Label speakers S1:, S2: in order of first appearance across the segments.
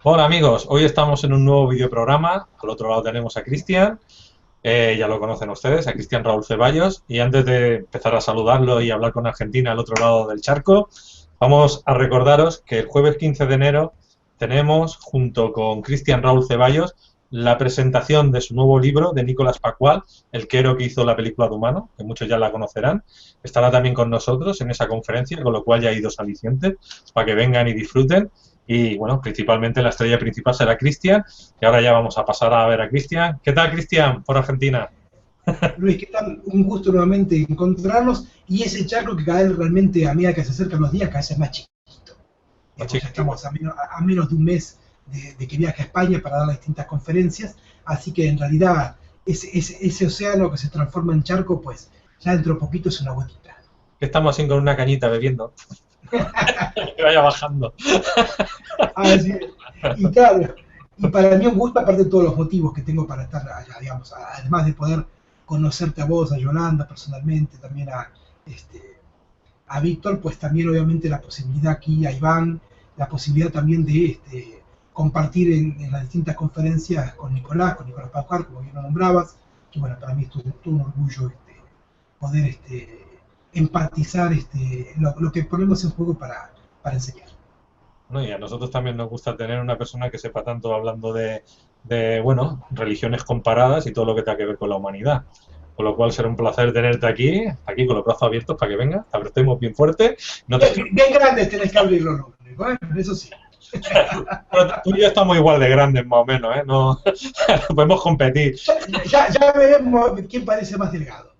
S1: Hola amigos, hoy estamos en un nuevo videoprograma. Al otro lado tenemos a Cristian, ya lo conocen ustedes, a Cristian Raúl Ceballos. Y antes de empezar a saludarlo y hablar con Argentina al otro lado del charco, vamos a recordaros que el jueves 15 de enero tenemos, junto con Cristian Raúl Ceballos, la presentación de su nuevo libro de Nicolás Pascual, el quero que hizo la película de Humano, que muchos ya la conocerán. Estará también con nosotros en esa conferencia, con lo cual ya hay dos alicientes para que vengan y disfruten. Y bueno, principalmente la estrella principal será Cristian. Y ahora ya vamos a pasar a ver a Cristian. ¿Qué tal, Cristian, por Argentina?
S2: Luis, ¿qué tal? Un gusto nuevamente encontrarnos y ese charco que cada vez realmente a medida que se acercan los días cada vez es más chiquito.
S1: Más
S2: Ya
S1: chiquitito.
S2: estamos a menos de un mes de que viaje a España para dar las distintas conferencias, así que en realidad ese océano que se transforma en charco, pues ya dentro de poquito es una gotita.
S1: Que estamos así con una cañita bebiendo. Que vaya bajando.
S2: Así es. Y claro, y para mí un gusto, aparte de todos los motivos que tengo para estar allá, digamos, además de poder conocerte a vos, a Yolanda personalmente, también este, a Víctor, pues también obviamente la posibilidad aquí, a Iván, la posibilidad también de compartir en las distintas conferencias con Nicolás Pascual, como bien lo nombrabas, que bueno, para mí es todo un orgullo poder empatizar lo que ponemos en juego para enseñar.
S1: ¿No? Y a nosotros también nos gusta tener una persona que sepa tanto hablando de, bueno, religiones comparadas y todo lo que tenga que ver con la humanidad. Con lo cual será un placer tenerte aquí con los brazos abiertos para que vengas, te apretemos bien fuerte. No te...
S2: Bien grandes tenés que abrirlo, ¿no? Eso sí.
S1: Pero tú y yo estamos igual de grandes, más o menos, ¿eh? No, no podemos competir.
S2: Ya veremos quién parece más delgado.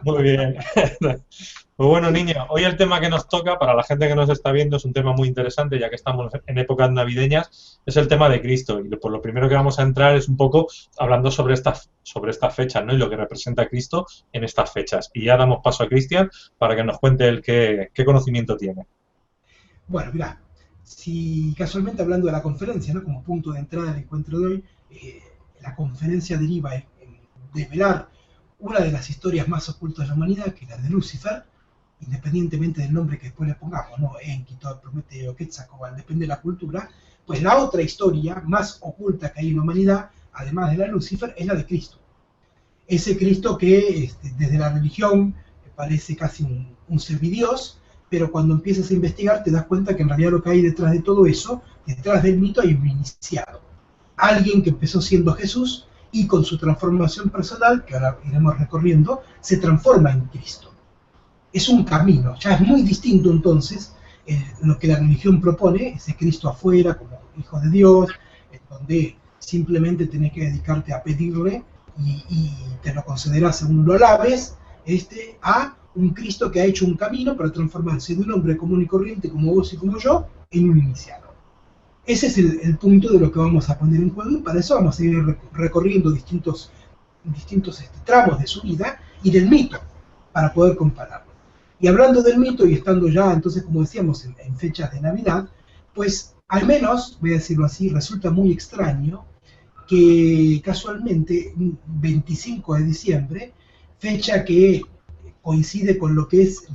S1: Muy bien. Pues bueno, niños, hoy el tema que nos toca, para la gente que nos está viendo, es un tema muy interesante, ya que estamos en épocas navideñas, es el tema de Cristo. Y por lo primero que vamos a entrar es un poco hablando sobre estas fechas, ¿no? Y lo que representa Cristo en estas fechas. Y ya damos paso a Cristian para que nos cuente él qué conocimiento tiene.
S2: Bueno, mirá, si casualmente hablando de la conferencia, ¿no? Como punto de entrada del encuentro de hoy, la conferencia deriva en develar una de las historias más ocultas de la humanidad, que es la de Lucifer, independientemente del nombre que después le pongamos, ¿no? Enki, Prometeo, Quetzalcóatl, depende de la cultura, pues la otra historia más oculta que hay en la humanidad, además de la de Lucifer, es la de Cristo. Ese Cristo que desde la religión parece casi un semidios, pero cuando empiezas a investigar te das cuenta que en realidad lo que hay detrás de todo eso, detrás del mito hay un iniciado. Alguien que empezó siendo Jesús y con su transformación personal, que ahora iremos recorriendo, se transforma en Cristo. Es un camino, ya es muy distinto entonces lo que la religión propone, ese Cristo afuera como hijo de Dios, en donde simplemente tenés que dedicarte a pedirle y te lo concederá según lo alabes, a un Cristo que ha hecho un camino para transformarse de un hombre común y corriente como vos y como yo en un iniciado. Ese es el punto de lo que vamos a poner en juego y para eso vamos a ir recorriendo distintos tramos de su vida y del mito para poder compararlo. Y hablando del mito y estando ya, entonces, como decíamos, en fechas de Navidad, pues al menos, voy a decirlo así, resulta muy extraño que casualmente, 25 de diciembre, fecha que coincide con lo que es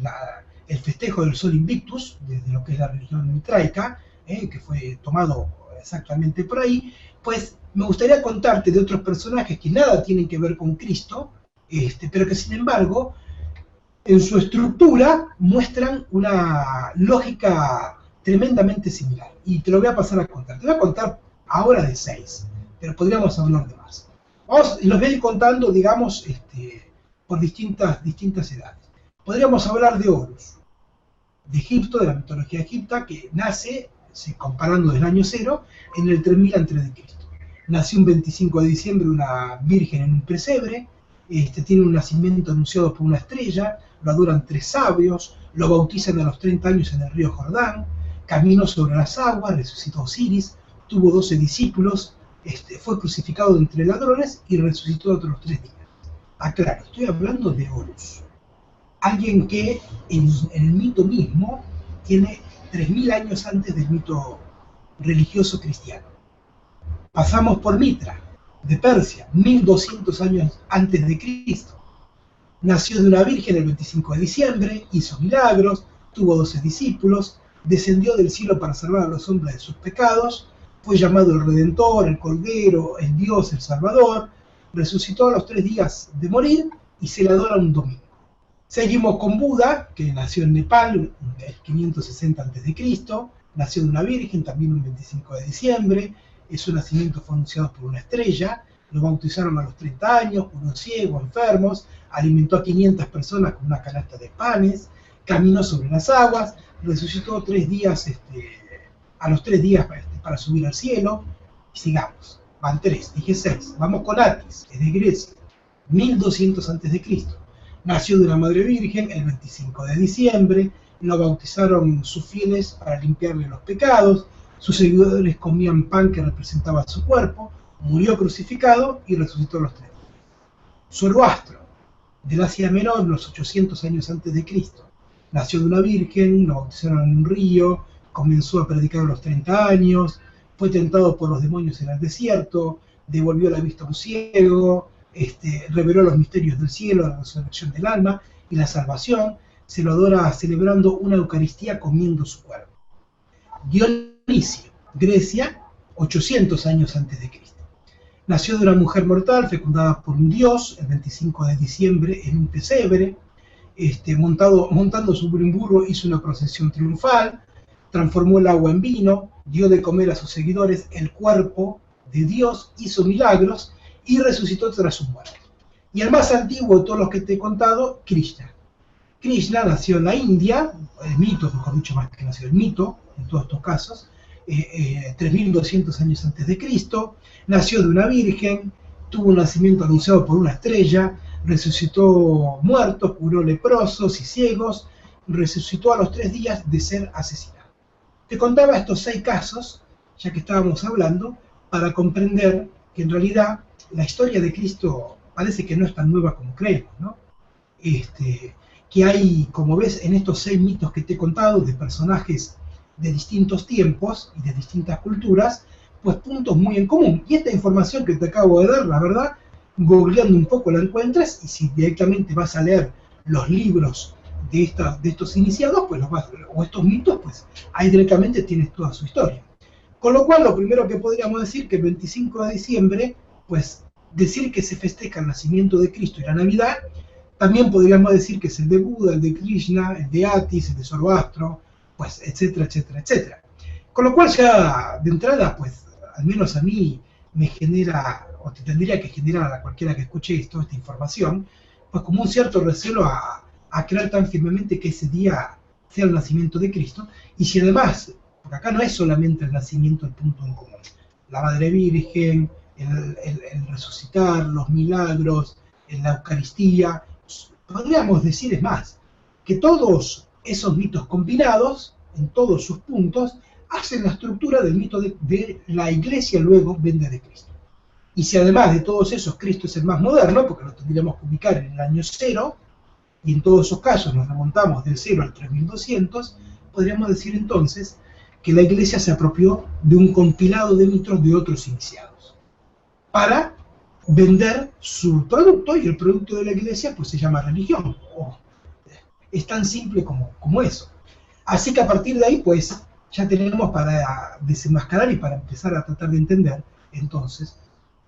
S2: el festejo del Sol Invictus, desde lo que es la religión mitraica, que fue tomado exactamente por ahí, pues me gustaría contarte de otros personajes que nada tienen que ver con Cristo, pero que sin embargo en su estructura muestran una lógica tremendamente similar. Y te lo voy a pasar a contar. Te voy a contar ahora de 6, pero podríamos hablar de más. Los voy a ir contando, digamos, por distintas edades. Podríamos hablar de Horus, de Egipto, de la mitología egipta, que nace, comparando desde el año 0, en el 3000 a.C. Nació un 25 de diciembre una virgen en un pesebre, tiene un nacimiento anunciado por una estrella, lo adoran 3 sabios, lo bautizan a los 30 años en el río Jordán, caminó sobre las aguas, resucitó Osiris, tuvo 12 discípulos, fue crucificado entre ladrones y resucitó otros 3 días. Aclaro, estoy hablando de Horus, alguien que en el mito mismo tiene 3000 años antes del mito religioso cristiano. Pasamos por Mitra, de Persia, 1200 años antes de Cristo. Nació de una virgen el 25 de diciembre, hizo milagros, tuvo 12 discípulos, descendió del cielo para salvar a los hombres de sus pecados, fue llamado el Redentor, el Cordero, el Dios, el Salvador, resucitó a los 3 días de morir y se le adora un domingo. Seguimos con Buda, que nació en Nepal en el 560 a.C., nació de una virgen también un 25 de diciembre, su nacimiento fue anunciado por una estrella, lo bautizaron a los 30 años, curó ciegos, enfermos, alimentó a 500 personas con una canasta de panes, caminó sobre las aguas, resucitó a los 3 días para subir al cielo, y sigamos. Van 3, dije 6. Vamos con Atis, es de Grecia, 1200 a.C. Nació de una madre virgen el 25 de diciembre, lo bautizaron sus fieles para limpiarle los pecados, sus seguidores comían pan que representaba su cuerpo, murió crucificado y resucitó a los 3 días. Zoroastro, del Asia Menor, unos 800 años antes de Cristo. Nació de una virgen, lo bautizaron en un río, comenzó a predicar a los 30 años, fue tentado por los demonios en el desierto, devolvió la vista a un ciego, reveló los misterios del cielo, la resurrección del alma y la salvación. Se lo adora celebrando una Eucaristía comiendo su cuerpo. Dionisio, Grecia, 800 años antes de Cristo. Nació de una mujer mortal fecundada por un dios el 25 de diciembre en un pesebre. Montando sobre un burro hizo una procesión triunfal, transformó el agua en vino, dio de comer a sus seguidores el cuerpo de Dios, hizo milagros y resucitó tras su muerte. Y el más antiguo de todos los que te he contado, Krishna. Krishna nació en la India, el mito, mejor dicho, más que nació el mito, en todos estos casos, 3200 años antes de Cristo, nació de una virgen, tuvo un nacimiento anunciado por una estrella, resucitó muertos, curó leprosos y ciegos, resucitó a los 3 días de ser asesinado. Te contaba estos 6 casos, ya que estábamos hablando, para comprender que en realidad la historia de Cristo parece que no es tan nueva como creemos, ¿no? Que hay, como ves, en estos 6 mitos que te he contado, de personajes de distintos tiempos y de distintas culturas, pues puntos muy en común. Y esta información que te acabo de dar, la verdad, googleando un poco la encuentras, y si directamente vas a leer los libros de estos iniciados, pues o estos mitos, pues ahí directamente tienes toda su historia. Con lo cual, lo primero que podríamos decir que el 25 de diciembre, pues decir que se festeja el nacimiento de Cristo y la Navidad, también podríamos decir que es el de Buda, el de Krishna, el de Atis, el de Zoroastro, pues etcétera, etcétera, etcétera. Con lo cual ya de entrada, pues al menos a mí me genera, o te tendría que generar a cualquiera que escuche toda esta información, pues como un cierto recelo a creer tan firmemente que ese día sea el nacimiento de Cristo, y si además, porque acá no es solamente el nacimiento el punto en común, la Madre Virgen, el resucitar, los milagros, la Eucaristía, podríamos decir, es más, que todos esos mitos combinados, en todos sus puntos, hacen la estructura del mito de la Iglesia luego vende de Cristo. Y si además de todos esos Cristo es el más moderno, porque lo tendríamos que ubicar en el año 0, y en todos esos casos nos remontamos del 0 al 3200, podríamos decir entonces que la Iglesia se apropió de un compilado de mitos de otros iniciados para vender su producto, y el producto de la Iglesia pues se llama religión. Es tan simple como eso. Así que a partir de ahí pues ya tenemos para desenmascarar y para empezar a tratar de entender entonces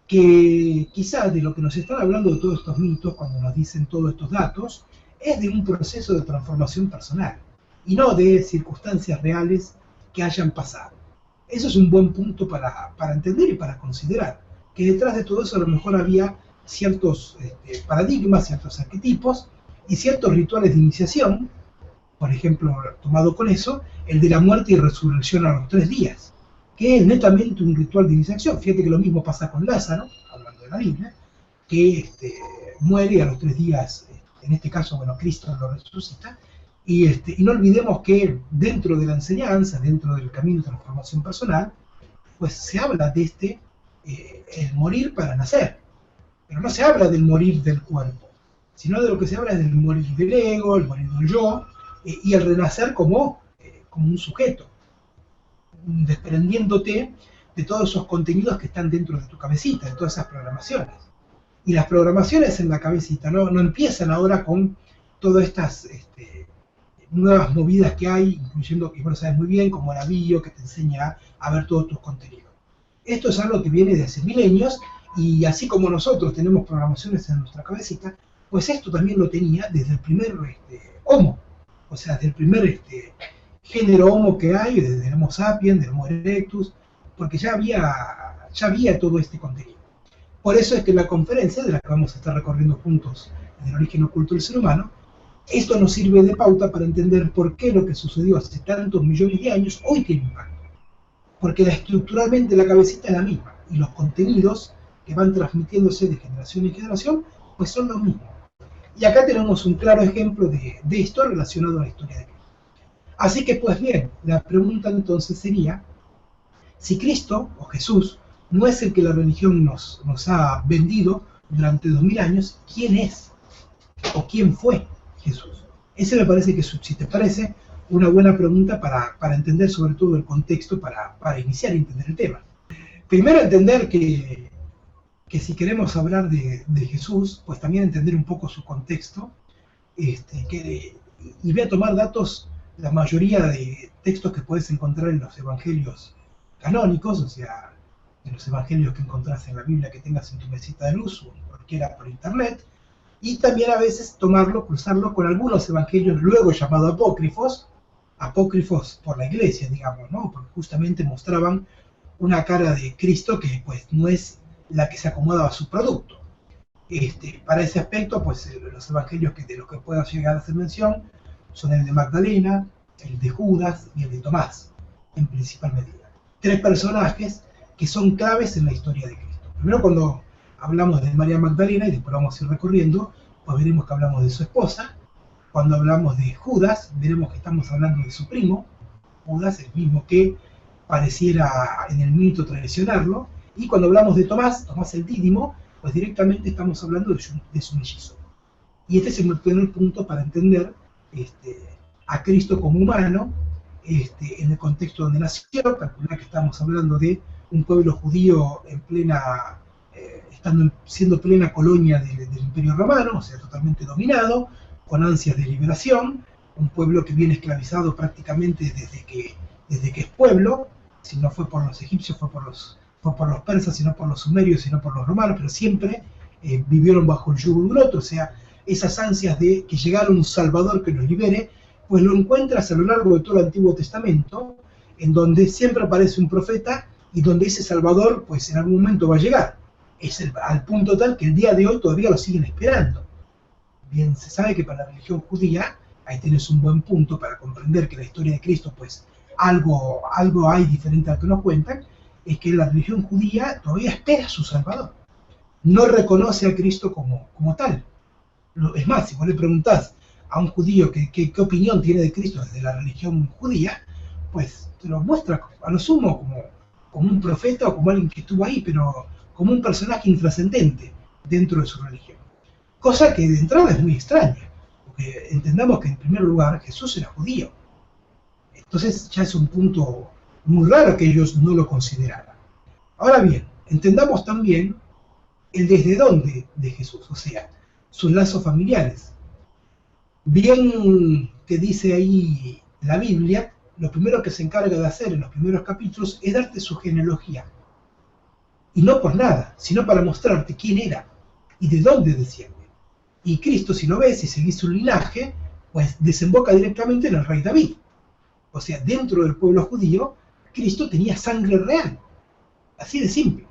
S2: que quizás de lo que nos están hablando de todos estos mitos, cuando nos dicen todos estos datos, es de un proceso de transformación personal y no de circunstancias reales que hayan pasado. Eso es un buen punto para entender y para considerar, que detrás de todo eso a lo mejor había ciertos paradigmas, ciertos arquetipos y ciertos rituales de iniciación. Por ejemplo, tomado con eso, el de la muerte y resurrección a los 3 días, que es netamente un ritual de iniciación. Fíjate que lo mismo pasa con Lázaro, hablando de la Biblia, que muere a los 3 días, en este caso, bueno, Cristo lo resucita, y no olvidemos que dentro de la enseñanza, dentro del camino de transformación personal, pues se habla de el morir para nacer, pero no se habla del morir del cuerpo, sino de lo que se habla es del morir del ego, el morir del yo, y el renacer como un sujeto, desprendiéndote de todos esos contenidos que están dentro de tu cabecita, de todas esas programaciones. Y las programaciones en la cabecita no empiezan ahora con todas estas nuevas movidas que hay, incluyendo, que vos lo sabes muy bien, como la bio, que te enseña a ver todos tus contenidos. Esto es algo que viene de hace milenios, y así como nosotros tenemos programaciones en nuestra cabecita, pues esto también lo tenía desde el primer Homo, o sea, desde el primer género Homo que hay, desde el Homo sapiens, del Homo erectus, porque ya había todo este contenido. Por eso es que la conferencia, de la que vamos a estar recorriendo juntos el origen oculto del ser humano, esto nos sirve de pauta para entender por qué lo que sucedió hace tantos millones de años hoy tiene impacto. Porque estructuralmente la cabecita es la misma, y los contenidos que van transmitiéndose de generación en generación, pues son los mismos. Y acá tenemos un claro ejemplo de esto relacionado a la historia de Cristo. Así que, pues bien, la pregunta entonces sería, si Cristo, o Jesús, no es el que la religión nos ha vendido durante 2000 años, ¿quién es? ¿O quién fue Jesús? Ese me parece que, si te parece, una buena pregunta para entender sobre todo el contexto, para iniciar a entender el tema. Primero, entender que si queremos hablar de Jesús, pues también entender un poco su contexto, y voy a tomar datos, la mayoría de textos que puedes encontrar en los evangelios canónicos, o sea, en los evangelios que encontrás en la Biblia que tengas en tu mesita de luz o cualquiera por internet, y también a veces tomarlo, cruzarlo con algunos evangelios luego llamados apócrifos por la iglesia, digamos, ¿no? Porque justamente mostraban una cara de Cristo que pues no es la que se acomodaba a su producto. Para ese aspecto, pues los evangelios de los que puedo llegar a hacer mención son el de Magdalena, el de Judas y el de Tomás, en principal medida. Tres personajes que son claves en la historia de Cristo. Primero, cuando hablamos de María Magdalena, y después vamos a ir recorriendo, pues veremos que hablamos de su esposa. Cuando hablamos de Judas, veremos que estamos hablando de su primo, Judas, el mismo que pareciera en el mito traicionarlo. Y cuando hablamos de Tomás el Dídimo, pues directamente estamos hablando de su mellizo. Y este es el primer punto para entender a Cristo como humano, en el contexto donde nació. Calcular que estamos hablando de un pueblo judío en plena, siendo plena colonia del Imperio Romano, o sea, totalmente dominado, con ansias de liberación, un pueblo que viene esclavizado prácticamente desde que es pueblo. Si no fue por los egipcios, fue por los persas, sino por los sumerios, sino por los romanos, pero siempre vivieron bajo el yugo de un otro. O sea, esas ansias de que llegara un Salvador que los libere, pues lo encuentras a lo largo de todo el Antiguo Testamento, en donde siempre aparece un profeta y donde ese Salvador, pues en algún momento va a llegar. Al punto tal que el día de hoy todavía lo siguen esperando. Bien, se sabe que para la religión judía, ahí tienes un buen punto para comprender que la historia de Cristo, pues algo hay diferente a lo que nos cuentan, es que la religión judía todavía espera a su Salvador. No reconoce a Cristo como tal. Es más, si vos le preguntás a un judío qué opinión tiene de Cristo desde la religión judía, pues te lo muestra a lo sumo como un profeta o como alguien que estuvo ahí, pero como un personaje intrascendente dentro de su religión. Cosa que de entrada es muy extraña, porque entendamos que en primer lugar Jesús era judío. Entonces ya es un punto muy raro que ellos no lo consideraran. Ahora bien, entendamos también el desde dónde de Jesús, o sea, sus lazos familiares. Bien que dice ahí la Biblia, lo primero que se encarga de hacer en los primeros capítulos es darte su genealogía. Y no por nada, sino para mostrarte quién era y de dónde desciende. Y Cristo, si lo ves y seguís su linaje, pues desemboca directamente en el rey David. O sea, dentro del pueblo judío, Cristo tenía sangre real. Así de simple.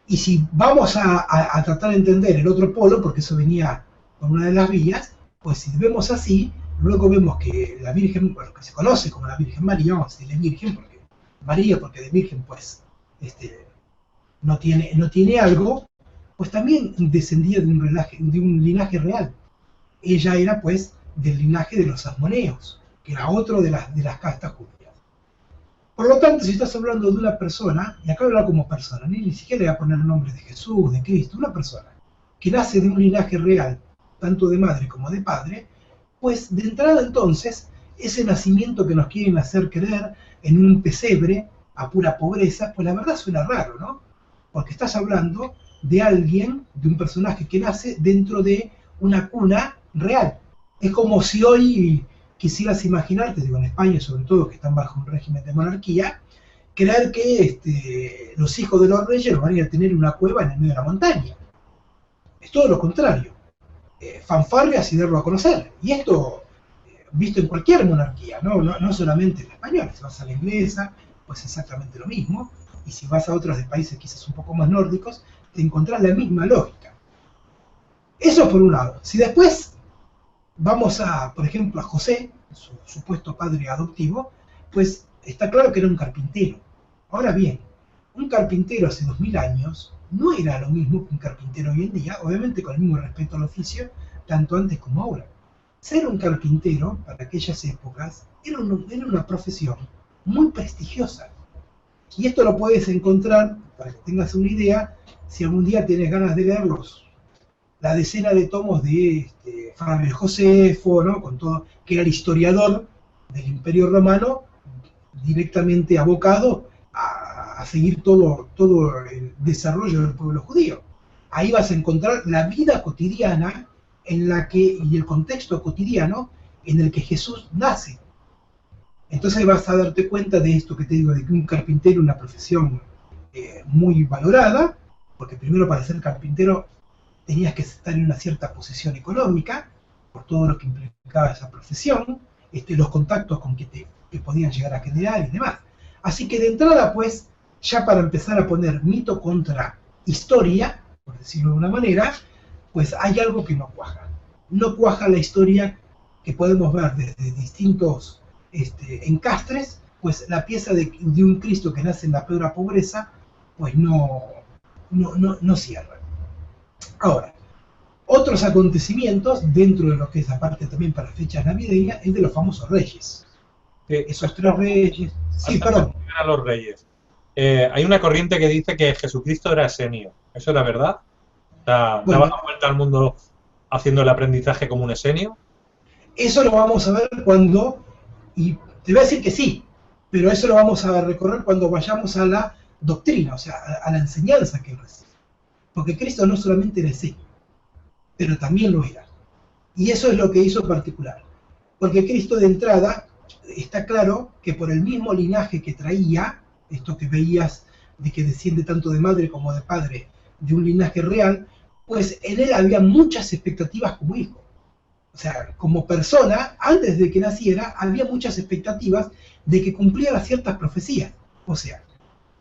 S2: Y si vamos a tratar de entender el otro polo, porque eso venía por una de las vías, pues si vemos así, luego vemos que la Virgen, bueno, que se conoce como la Virgen María, vamos a decirle Virgen, porque de Virgen, pues, no tiene algo, pues también descendía de un linaje real. Ella era, pues, del linaje de los asmoneos, que era otro de las castas judías. Por lo tanto, si estás hablando de una persona, y acá habla como persona, ni siquiera le voy a poner el nombre de Jesús, de Cristo, una persona que nace de un linaje real, tanto de madre como de padre, pues de entrada entonces, ese nacimiento que nos quieren hacer creer en un pesebre a pura pobreza, pues la verdad suena raro, ¿no? Porque estás hablando de alguien, de un personaje que nace dentro de una cuna real. Es como si hoy quisieras imaginarte, digo, en España sobre todo, que están bajo un régimen de monarquía, creer que los hijos de los reyes los van a ir a tener en una cueva en el medio de la montaña. Es todo lo contrario. Fanfarrias y darlo a conocer. Y esto, visto en cualquier monarquía, no solamente en la española. Si vas a la inglesa, pues exactamente lo mismo. Y si vas a otros de países quizás un poco más nórdicos, te encontrás la misma lógica. Eso por un lado. Si después vamos a, por ejemplo, a José, su supuesto padre adoptivo, pues está claro que era un carpintero. Ahora bien, un carpintero hace 2000 años no era lo mismo que un carpintero hoy en día, obviamente con el mismo respeto al oficio, tanto antes como ahora. Ser un carpintero, para aquellas épocas, era una profesión muy prestigiosa. Y esto lo puedes encontrar, para que tengas una idea, si algún día tienes ganas de leerlos, la decena de tomos de Flavio Josefo, ¿no? Con todo, que era el historiador del Imperio Romano, directamente abocado a seguir todo el desarrollo del pueblo judío. Ahí vas a encontrar la vida cotidiana y el contexto cotidiano en el que Jesús nace. Entonces vas a darte cuenta de esto que te digo, de que un carpintero es una profesión muy valorada, porque primero para ser carpintero tenías que estar en una cierta posición económica, por todo lo que implicaba esa profesión, los contactos con que podían llegar a generar y demás. Así que de entrada, pues, ya para empezar a poner mito contra historia, por decirlo de una manera, pues hay algo que no cuaja. No cuaja la historia que podemos ver desde distintos encastres, pues la pieza de un Cristo que nace en la peor pobreza, pues no cierra. Ahora, otros acontecimientos dentro de lo que es aparte también para fechas navideñas es de los famosos reyes. Esos tres reyes. Sí, perdón.
S1: A los reyes. Hay una corriente que dice que Jesucristo era esenio. ¿Eso era verdad? ¿Daba la vuelta al mundo haciendo el aprendizaje como un esenio?
S2: Eso lo vamos a ver cuando, y te voy a decir que sí, pero eso lo vamos a recorrer cuando vayamos a la doctrina, o sea, a la enseñanza que él recibe. Porque Cristo no solamente era esenio, pero también lo era. Y eso es lo que hizo particular. Porque Cristo de entrada, está claro que por el mismo linaje que traía, esto que veías de que desciende tanto de madre como de padre, de un linaje real, pues en él había muchas expectativas como hijo. O sea, como persona, antes de que naciera, había muchas expectativas de que cumpliera ciertas profecías. O sea,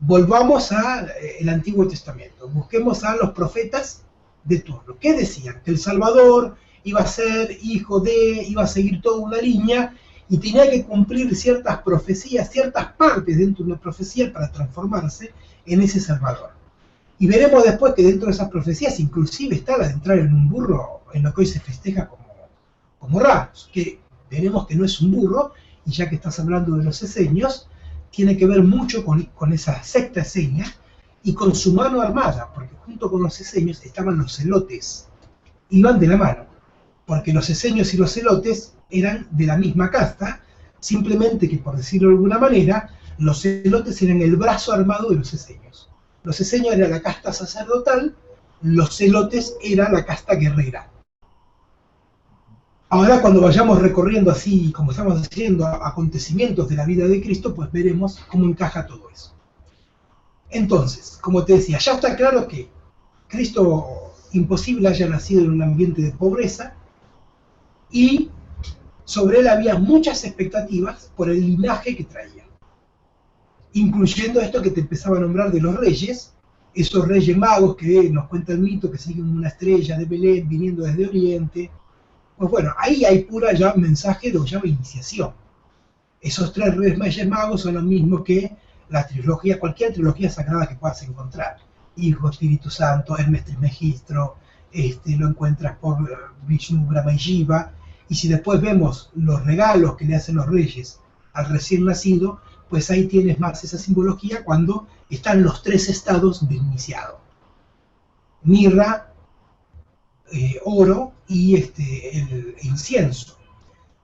S2: volvamos al Antiguo Testamento, busquemos a los profetas de turno. ¿Qué decían? Que el Salvador iba a ser hijo iba a seguir toda una línea, y tenía que cumplir ciertas profecías, ciertas partes dentro de una profecía para transformarse en ese Salvador. Y veremos después que dentro de esas profecías inclusive está la de entrar en un burro, en lo que hoy se festeja como Ramos, que veremos que no es un burro, y ya que estás hablando de los esenios, tiene que ver mucho con esa secta esenia y con su mano armada, porque junto con los esenios estaban los celotes, iban de la mano, porque los esenios y los celotes eran de la misma casta, simplemente que, por decirlo de alguna manera, los celotes eran el brazo armado de los esenios. Los esenios eran la casta sacerdotal, los celotes eran la casta guerrera. Ahora, cuando vayamos recorriendo así, como estamos haciendo, acontecimientos de la vida de Cristo, pues veremos cómo encaja todo eso. Entonces, como te decía, ya está claro que Cristo imposible haya nacido en un ambiente de pobreza, y sobre él había muchas expectativas por el linaje que traía, incluyendo esto que te empezaba a nombrar de los reyes, esos reyes magos que nos cuenta el mito, que siguen una estrella de Belén viniendo desde Oriente. Pues bueno, ahí hay pura ya mensaje de lo que llama iniciación. Esos tres reyes magos son lo mismo que la trilogía, cualquier trilogía sagrada que puedas encontrar. Hijo, Espíritu Santo, Hermes Trismegistro, lo encuentras por Vishnu, Brahma y Shiva. Y si después vemos los regalos que le hacen los reyes al recién nacido, pues ahí tienes más esa simbología cuando están los tres estados del iniciado. Mirra, oro y el incienso.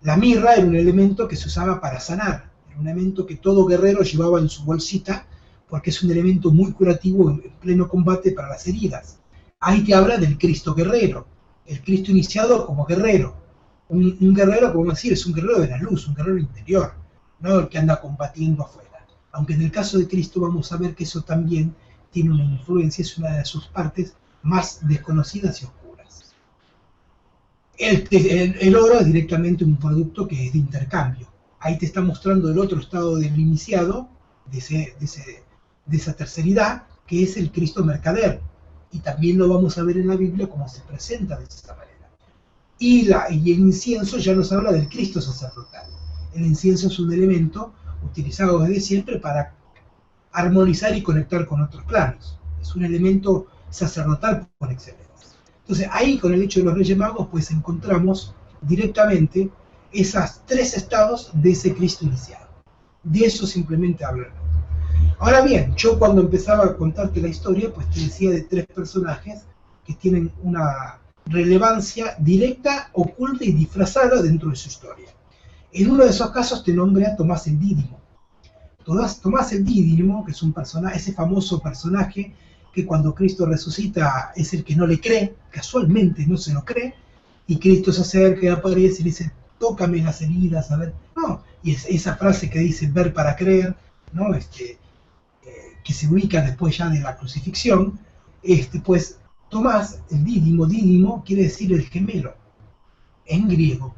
S2: La mirra era un elemento que se usaba para sanar, era un elemento que todo guerrero llevaba en su bolsita, porque es un elemento muy curativo en pleno combate para las heridas. Ahí te habla del Cristo guerrero, el Cristo iniciado como guerrero. Un guerrero, como decir, es un guerrero de la luz, un guerrero interior, no el que anda combatiendo afuera. Aunque en el caso de Cristo vamos a ver que eso también tiene una influencia, es una de sus partes más desconocidas y oscuras. El oro es directamente un producto que es de intercambio. Ahí te está mostrando el otro estado del iniciado, de esa terceridad, que es el Cristo mercader. Y también lo vamos a ver en la Biblia como se presenta de esta manera. Y el incienso ya nos habla del Cristo sacerdotal. El incienso es un elemento utilizado desde siempre para armonizar y conectar con otros planos. Es un elemento sacerdotal por excelencia. Entonces ahí con el hecho de los Reyes Magos pues encontramos directamente esos tres estados de ese Cristo iniciado. De eso simplemente hablan. Ahora bien, yo cuando empezaba a contarte la historia pues te decía de tres personajes que tienen una relevancia directa, oculta y disfrazada dentro de su historia. En uno de esos casos te nombré a Tomás el Dídimo. Tomás el Dídimo, que es un personaje, ese famoso personaje que cuando Cristo resucita es el que no le cree, casualmente no se lo cree, y Cristo se acerca y aparece y dice, tócame las heridas, a ver, no, y es esa frase que dice ver para creer, ¿no? Que se ubica después ya de la crucifixión, pues Tomás, el Dídimo quiere decir el gemelo, en griego.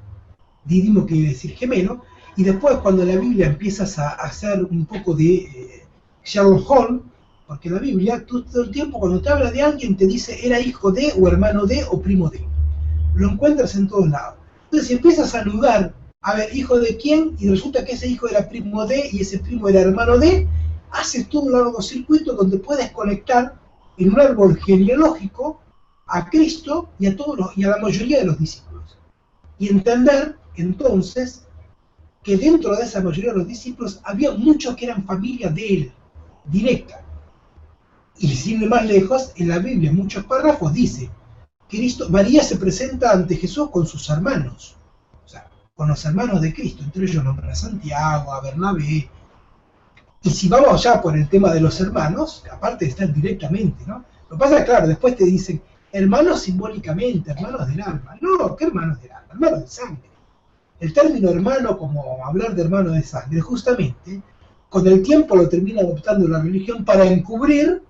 S2: Dídimo quiere decir gemelo, y después cuando la Biblia empiezas a hacer un poco de Sherlock Holmes, porque la Biblia todo el tiempo cuando te habla de alguien te dice era hijo de, o hermano de, o primo de. Lo encuentras en todos lados. Entonces si empiezas a dudar, a ver, hijo de quién, y resulta que ese hijo era primo de, y ese primo era hermano de, haces todo un largo circuito donde puedes conectar en un árbol genealógico a Cristo y a la mayoría de los discípulos. Y entender entonces que dentro de esa mayoría de los discípulos había muchos que eran familia de él, directa. Y sin ir más lejos, en la Biblia, en muchos párrafos, dice, María se presenta ante Jesús con sus hermanos, o sea, con los hermanos de Cristo, entre ellos nombra a Santiago, a Bernabé. Y si vamos ya por el tema de los hermanos, aparte de estar directamente, ¿no? Lo que pasa es, claro, después te dicen, hermanos simbólicamente, hermanos del alma. No, ¿qué hermanos del alma? Hermanos de sangre. El término hermano, como hablar de hermano de sangre, justamente, con el tiempo lo termina adoptando la religión para encubrir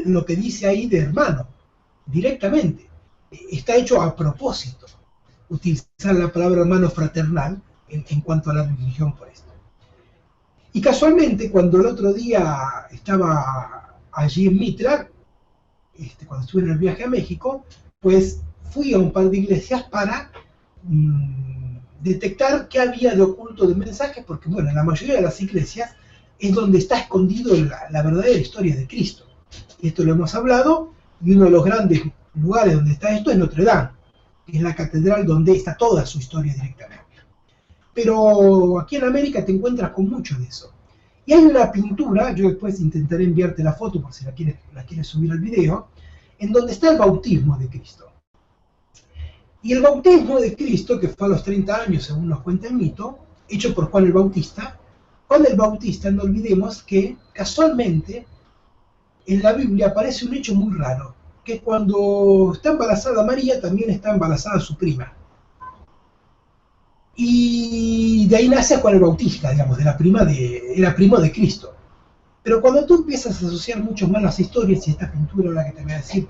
S2: lo que dice ahí de hermano, directamente. Está hecho a propósito, utilizar la palabra hermano fraternal en cuanto a la religión por esto. Y casualmente, cuando el otro día estaba allí en Mitra, cuando estuve en el viaje a México, pues fui a un par de iglesias para detectar qué había de oculto de mensajes, porque bueno, en la mayoría de las iglesias es donde está escondido la verdadera historia de Cristo. Esto lo hemos hablado, y uno de los grandes lugares donde está esto es Notre Dame, que es la catedral donde está toda su historia directamente. Pero aquí en América te encuentras con mucho de eso. Y hay una pintura, yo después intentaré enviarte la foto por si la quieres subir al video, en donde está el bautismo de Cristo. Y el bautismo de Cristo, que fue a los 30 años, según nos cuenta el mito, hecho por Juan el Bautista, no olvidemos que casualmente en la Biblia aparece un hecho muy raro, que cuando está embarazada María, también está embarazada su prima. Y de ahí nace Juan el Bautista, digamos, era primo de Cristo. Pero cuando tú empiezas a asociar mucho más las historias, y esta pintura, la que te voy a decir,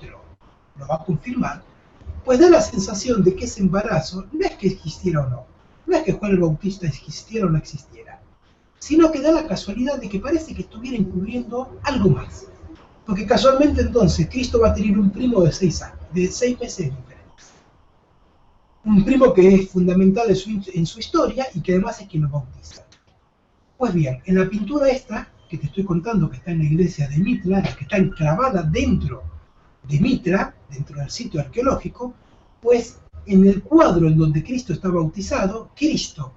S2: lo va a confirmar, pues da la sensación de que ese embarazo no es que existiera o no, no es que Juan el Bautista existiera o no existiera, sino que da la casualidad de que parece que estuviera encubriendo algo más. Porque casualmente entonces Cristo va a tener un primo de 6 años, de 6 meses diferentes. Un primo que es fundamental en su historia y que además es quien lo bautiza. Pues bien, en la pintura esta, que te estoy contando, que está en la iglesia de Mitra, que está enclavada dentro de Mitra, dentro del sitio arqueológico, pues en el cuadro en donde Cristo está bautizado, Cristo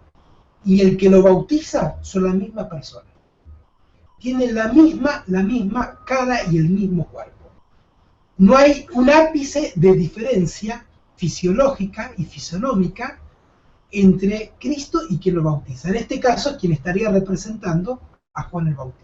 S2: y el que lo bautiza son la misma persona. Tienen la misma cara y el mismo cuerpo. No hay un ápice de diferencia fisiológica y fisonómica entre Cristo y quien lo bautiza. En este caso, quien estaría representando a Juan el Bautista.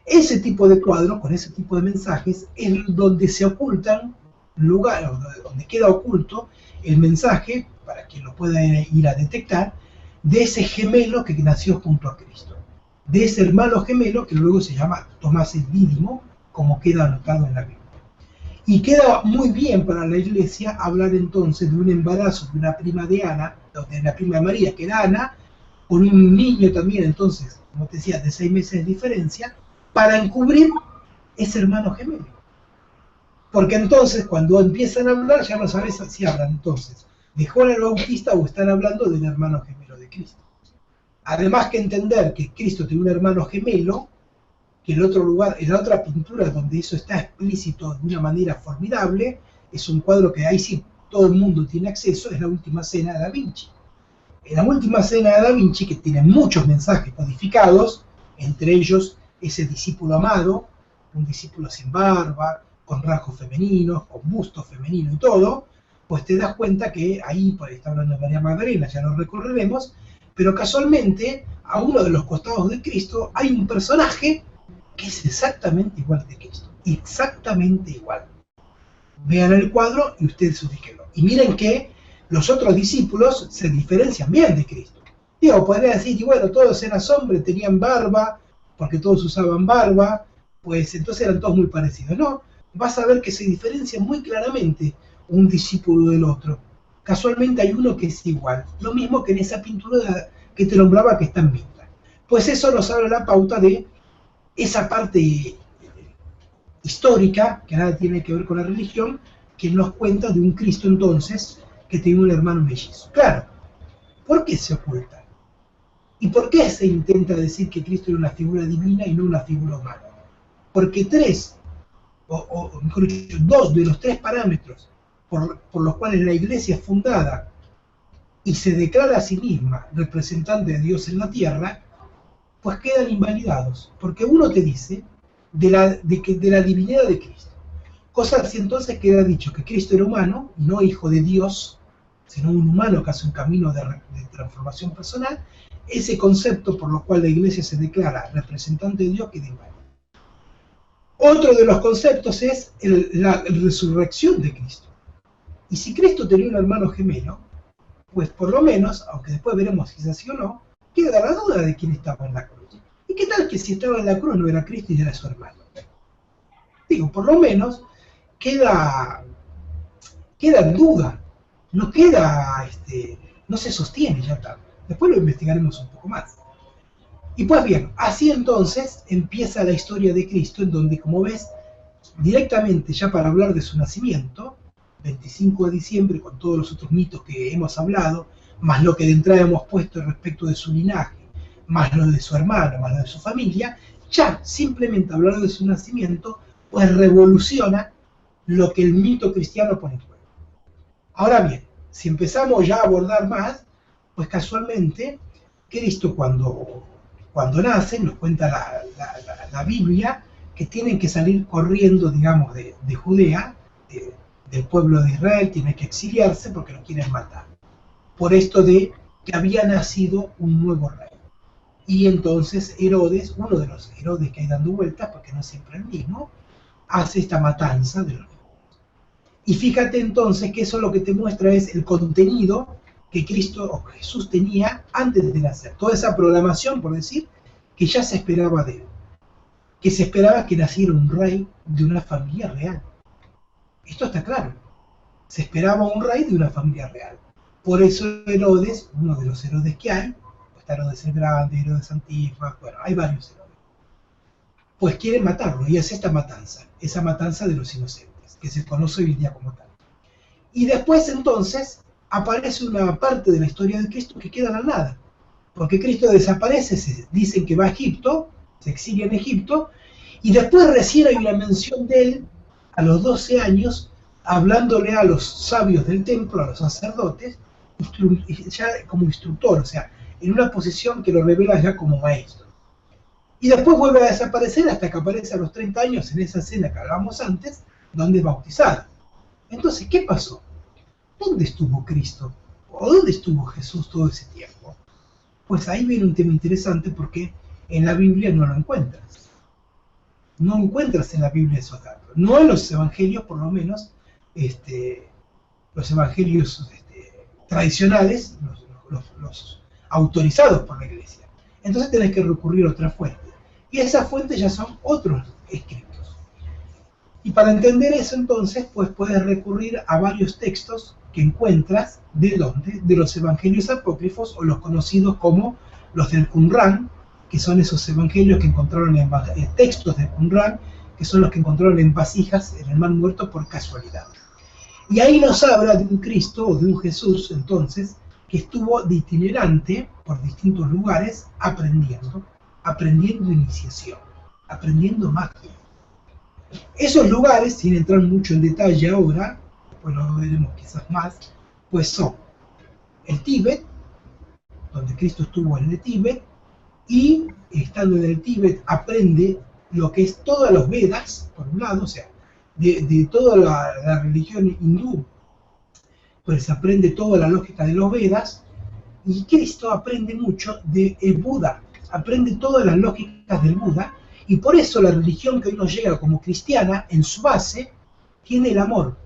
S2: Ese tipo de cuadros, con ese tipo de mensajes, es donde se ocultan lugar, donde queda oculto el mensaje, para que lo pueda ir a detectar, de ese gemelo que nació junto a Cristo, de ese hermano gemelo que luego se llama Tomás el Dídimo, como queda anotado en la Biblia. Y queda muy bien para la Iglesia hablar entonces de un embarazo de una prima de Ana, de la prima de María, que era Ana, con un niño también, entonces, como te decía, de 6 meses de diferencia, para encubrir ese hermano gemelo. Porque entonces, cuando empiezan a hablar, ya no sabes si hablan entonces de Juan el Bautista o están hablando del hermano gemelo de Cristo. Además que entender que Cristo tiene un hermano gemelo, que en otro lugar, en la otra pintura donde eso está explícito de una manera formidable, es un cuadro que ahí sí todo el mundo tiene acceso, es la Última Cena de Da Vinci. En la Última Cena de Da Vinci, que tiene muchos mensajes codificados, entre ellos ese discípulo amado, un discípulo sin barba, con rasgos femeninos, con busto femenino y todo, pues te das cuenta que ahí, por ahí está hablando de María Magdalena, ya lo recorreremos, pero casualmente a uno de los costados de Cristo hay un personaje que es exactamente igual que Cristo, exactamente igual. Vean el cuadro y ustedes ubíquenlo. Y miren que los otros discípulos se diferencian bien de Cristo. Digo, podría decir, y bueno, todos eran hombres, tenían barba, porque todos usaban barba, pues entonces eran todos muy parecidos. No, vas a ver que se diferencian muy claramente un discípulo del otro. Casualmente hay uno que es igual, lo mismo que en esa pintura que te nombraba que está en Vinta. Pues eso nos abre la pauta de esa parte histórica, que nada tiene que ver con la religión, que nos cuenta de un Cristo entonces que tiene un hermano mellizo. Claro, ¿por qué se oculta? ¿Y por qué se intenta decir que Cristo era una figura divina y no una figura humana? Porque mejor dicho, 2 de los 3 parámetros por los cuales la Iglesia es fundada y se declara a sí misma representante de Dios en la tierra, pues quedan invalidados, porque uno te dice de la divinidad de Cristo. Cosa así entonces queda dicho que Cristo era humano, y no hijo de Dios, sino un humano que hace un camino de transformación personal. Ese concepto por lo cual la Iglesia se declara representante de Dios queda inválido. Otro de los conceptos es la resurrección de Cristo. Y si Cristo tenía un hermano gemelo, pues por lo menos, aunque después veremos si es así o no, queda la duda de quién estaba en la cruz. ¿Y qué tal que si estaba en la cruz no era Cristo y era su hermano? Digo, por lo menos queda en duda, no queda, no se sostiene ya tanto. Después lo investigaremos un poco más. Y pues bien, así entonces empieza la historia de Cristo, en donde, como ves, directamente ya para hablar de su nacimiento, 25 de diciembre, con todos los otros mitos que hemos hablado, más lo que de entrada hemos puesto respecto de su linaje, más lo de su hermano, más lo de su familia, ya simplemente hablar de su nacimiento, pues revoluciona lo que el mito cristiano pone en juego. Ahora bien, si empezamos ya a abordar más, pues casualmente, Cristo cuando nace, nos cuenta la Biblia, que tienen que salir corriendo, digamos, de Judea, del pueblo de Israel, tienen que exiliarse porque lo quieren matar. Por esto de que había nacido un nuevo rey. Y entonces Herodes, uno de los Herodes que hay dando vueltas, porque no es siempre el mismo, hace esta matanza de los niños. Y fíjate entonces que eso lo que te muestra es el contenido que Cristo o Jesús tenía antes de nacer. Toda esa programación, por decir, que ya se esperaba de él. Que se esperaba que naciera un rey de una familia real. Esto está claro. Se esperaba un rey de una familia real. Por eso Herodes, uno de los Herodes que hay, está Herodes el Grande, Herodes Antipas, bueno, hay varios Herodes, pues quieren matarlo y hace esta matanza, esa matanza de los inocentes, que se conoce hoy en día como tal. Y después entonces aparece una parte de la historia de Cristo que queda en la nada, porque Cristo desaparece, se dicen que va a Egipto, se exilia en Egipto, y después recién hay una mención de él a los 12 años, hablándole a los sabios del templo, a los sacerdotes, ya como instructor, o sea, en una posición que lo revela ya como maestro. Y después vuelve a desaparecer hasta que aparece a los 30 años en esa escena que hablábamos antes, donde es bautizado. Entonces, ¿qué pasó? ¿Dónde estuvo Cristo? ¿O dónde estuvo Jesús todo ese tiempo? Pues ahí viene un tema interesante porque en la Biblia no lo encuentras. No encuentras en la Biblia esos datos. No en los evangelios, por lo menos, los evangelios tradicionales, los autorizados por la Iglesia. Entonces tenés que recurrir a otra fuente. Y esas fuentes ya son otros escritos. Y para entender eso entonces, pues puedes recurrir a varios textos que encuentras, ¿de dónde? De los evangelios apócrifos, o los conocidos como los del Qumran, que son esos evangelios que encontraron en textos del Qumran, que son los que encontraron en vasijas en el Mar Muerto por casualidad. Y ahí nos habla de un Cristo o de un Jesús, entonces, que estuvo de itinerante por distintos lugares aprendiendo iniciación, aprendiendo magia. Esos lugares, sin entrar mucho en detalle ahora, pues lo veremos quizás más, pues son el Tíbet, donde Cristo estuvo en el Tíbet, y estando en el Tíbet aprende lo que es todos los Vedas, por un lado, o sea, de toda la religión hindú, pues aprende toda la lógica de los Vedas, y Cristo aprende mucho del Buda, aprende todas las lógicas del Buda, y por eso la religión que hoy nos llega como cristiana, en su base, tiene el amor,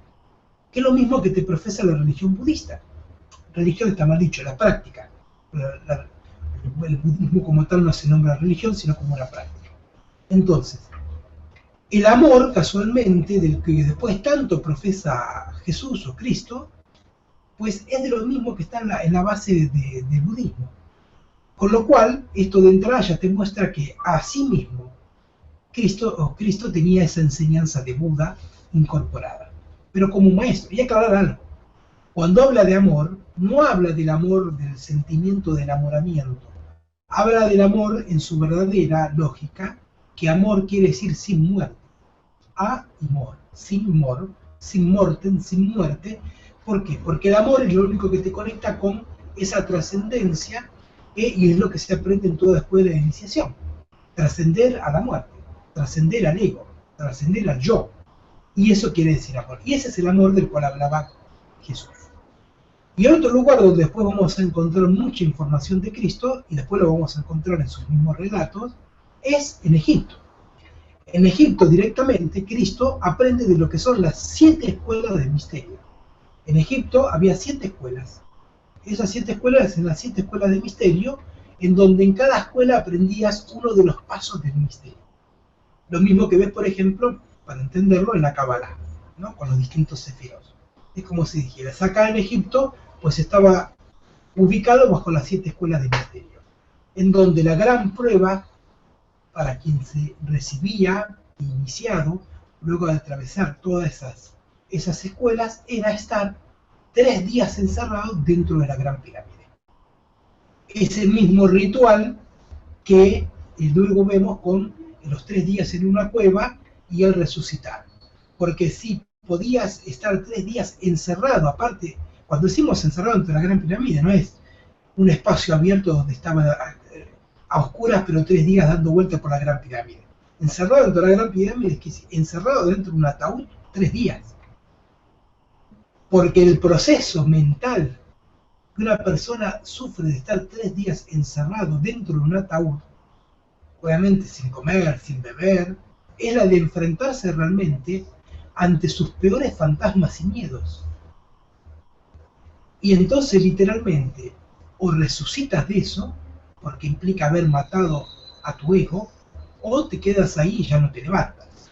S2: que es lo mismo que te profesa la religión budista. Religión está mal dicho, la práctica. El budismo como tal no se nombra religión, sino como una práctica. Entonces, el amor, casualmente, del que después tanto profesa Jesús o Cristo, pues es de lo mismo que está en la base del budismo. Con lo cual, esto de entrada ya te muestra que a sí mismo Cristo tenía esa enseñanza de Buda incorporada, pero como maestro. Y aclarar algo, cuando habla de amor, no habla del amor del sentimiento de enamoramiento, habla del amor en su verdadera lógica, que amor quiere decir sin muerte. Amor, sin morten, sin muerte. ¿Por qué? Porque el amor es lo único que te conecta con esa trascendencia, y es lo que se aprende en toda escuela de iniciación. Trascender a la muerte, trascender al ego, trascender al yo. Y eso quiere decir amor. Y ese es el amor del cual hablaba Jesús. Y otro lugar donde después vamos a encontrar mucha información de Cristo, y después lo vamos a encontrar en sus mismos relatos, es en Egipto. En Egipto directamente Cristo aprende de lo que son las 7 escuelas del misterio. En Egipto había 7 escuelas. Esas 7 escuelas eran las 7 escuelas de misterio, en donde en cada escuela aprendías uno de los pasos del misterio. Lo mismo que ves, por ejemplo, para entenderlo, en la Kabbalah, ¿no? Con los distintos sefirot. Es como si dijeras, acá en Egipto, pues estaba ubicado bajo las 7 escuelas de misterio, en donde la gran prueba para quien se recibía iniciado, luego de atravesar todas esas escuelas, era estar 3 días encerrado dentro de la Gran Pirámide. Es el mismo ritual que luego vemos con los 3 días en una cueva y el resucitar. Porque si podías estar 3 días encerrado, aparte, cuando decimos encerrado dentro de la Gran Pirámide, no es un espacio abierto donde estaba a oscuras, pero 3 días dando vueltas por la Gran Pirámide. Encerrado dentro de la Gran Pirámide es que encerrado dentro de un ataúd 3 días. Porque el proceso mental que una persona sufre de estar 3 días encerrado dentro de un ataúd, obviamente sin comer, sin beber, es la de enfrentarse realmente ante sus peores fantasmas y miedos. Y entonces literalmente o resucitas de eso, porque implica haber matado a tu ego, o te quedas ahí y ya no te levantas.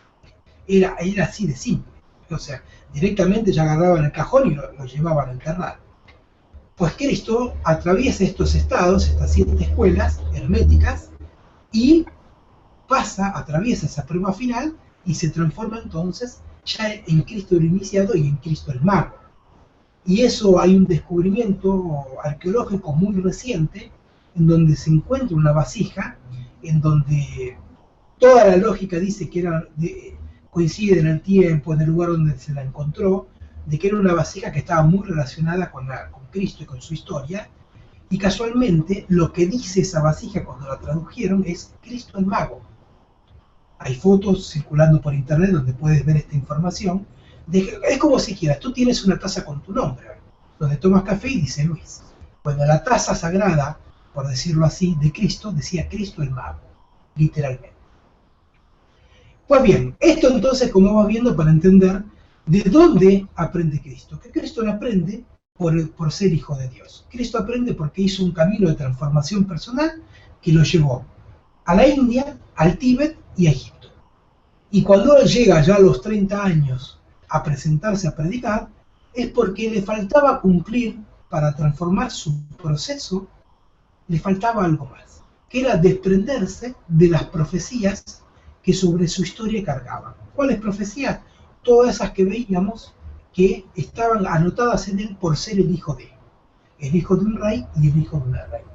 S2: Era así de simple. O sea, directamente ya agarraban el cajón y lo llevaban a enterrar. Pues Cristo atraviesa estos estados, estas 7 escuelas herméticas, y atraviesa esa prueba final y se transforma entonces ya en Cristo el iniciado y en Cristo el mago. Y eso hay un descubrimiento arqueológico muy reciente, en donde se encuentra una vasija, en donde toda la lógica dice que coincide en el tiempo, en el lugar donde se la encontró, de que era una vasija que estaba muy relacionada con Cristo y con su historia, y casualmente lo que dice esa vasija cuando la tradujeron es Cristo el mago. Hay fotos circulando por internet donde puedes ver esta información. Es como si quieras, tú tienes una taza con tu nombre, donde tomas café y dice Luis. Bueno, la taza sagrada, por decirlo así, de Cristo, decía Cristo el mago, literalmente. Pues bien, esto entonces, como vas viendo, para entender ¿De dónde aprende Cristo? Que Cristo no aprende por ser hijo de Dios. Cristo aprende porque hizo un camino de transformación personal que lo llevó a la India, al Tíbet y a Egipto. Y cuando él llega ya a los 30 años a presentarse a predicar, es porque le faltaba cumplir para transformar su proceso, le faltaba algo más, que era desprenderse de las profecías que sobre su historia cargaban. ¿Cuáles profecías? Todas esas que veíamos que estaban anotadas en él por ser el hijo de un rey y el hijo de una reina.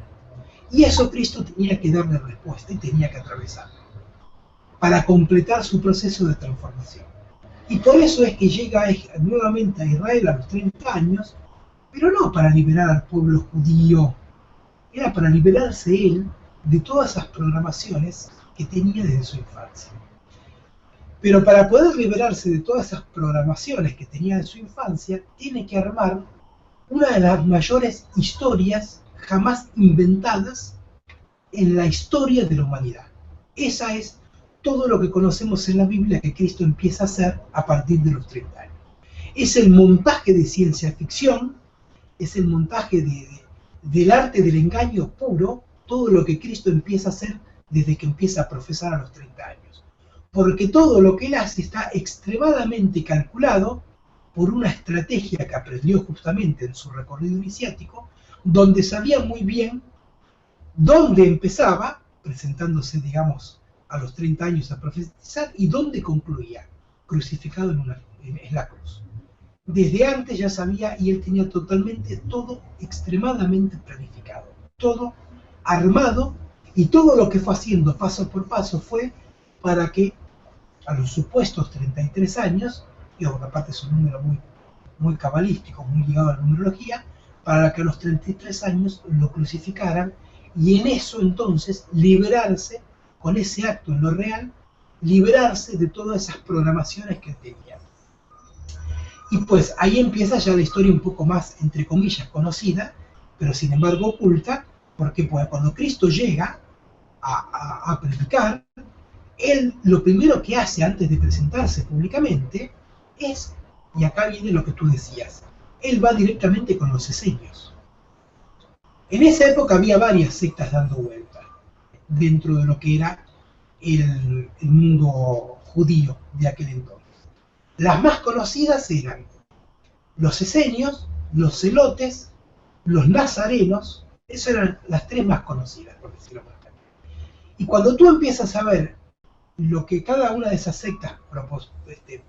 S2: Y eso Cristo tenía que darle respuesta y tenía que atravesarlo para completar su proceso de transformación. Y por eso es que llega nuevamente a Israel a los 30 años, pero no para liberar al pueblo judío, era para liberarse él de todas esas programaciones que tenía desde su infancia. Pero para poder liberarse de todas esas programaciones que tenía de su infancia, tiene que armar una de las mayores historias jamás inventadas en la historia de la humanidad. Esa es todo lo que conocemos en la Biblia que Cristo empieza a hacer a partir de los 30 años. Es el montaje de ciencia ficción, es el montaje del arte del engaño puro, todo lo que Cristo empieza a hacer desde que empieza a profesar a los 30 años. Porque todo lo que él hace está extremadamente calculado por una estrategia que aprendió justamente en su recorrido iniciático, donde sabía muy bien dónde empezaba, presentándose, digamos, a los 30 años a profetizar, y dónde concluía, crucificado en la cruz. Desde antes ya sabía, y él tenía totalmente todo extremadamente planificado, todo armado, y todo lo que fue haciendo paso por paso fue para que a los supuestos 33 años, y aparte es un número muy cabalístico, muy ligado a la numerología, para que a los 33 años lo crucificaran, y en eso entonces liberarse, con ese acto en lo real, liberarse de todas esas programaciones que tenía. Y pues ahí empieza ya la historia un poco más, entre comillas, conocida, pero sin embargo oculta, porque pues, cuando Cristo llega a predicar, él lo primero que hace antes de presentarse públicamente es, y acá viene lo que tú decías, él va directamente con los esenios. En esa época había varias sectas dando vuelta dentro de lo que era el mundo judío de aquel entonces. Las más conocidas eran los esenios, los celotes, los nazarenos. Esas eran las tres más conocidas, por decirlo más claro. Y cuando tú empiezas a ver lo que cada una de esas sectas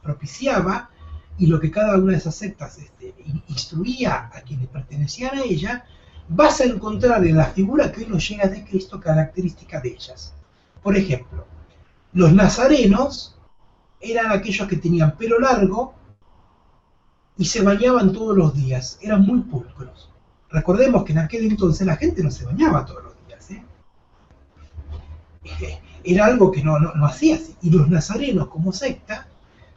S2: propiciaba y lo que cada una de esas sectas instruía a quienes pertenecían a ella, vas a encontrar en la figura que hoy nos llega de Cristo características de ellas. Por ejemplo, los nazarenos eran aquellos que tenían pelo largo y se bañaban todos los días, eran muy pulcros. Recordemos que en aquel entonces la gente no se bañaba todos los días, era algo que no hacía así. Y los nazarenos como secta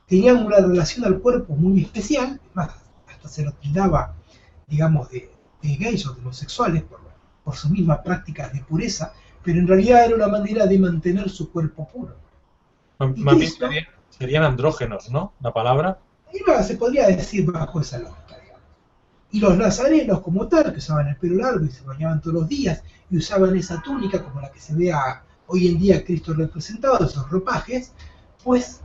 S2: tenían una relación al cuerpo muy especial, más hasta se los tildaba, digamos, de gays o de homosexuales por sus mismas prácticas de pureza, pero en realidad era una manera de mantener su cuerpo puro.
S1: Más bien serían andrógenos, ¿no? La palabra.
S2: Se podría decir bajo esa lógica, digamos. Y los nazarenos como tal, que usaban el pelo largo y se bañaban todos los días, y usaban esa túnica como la que se ve hoy en día Cristo representado, esos ropajes, pues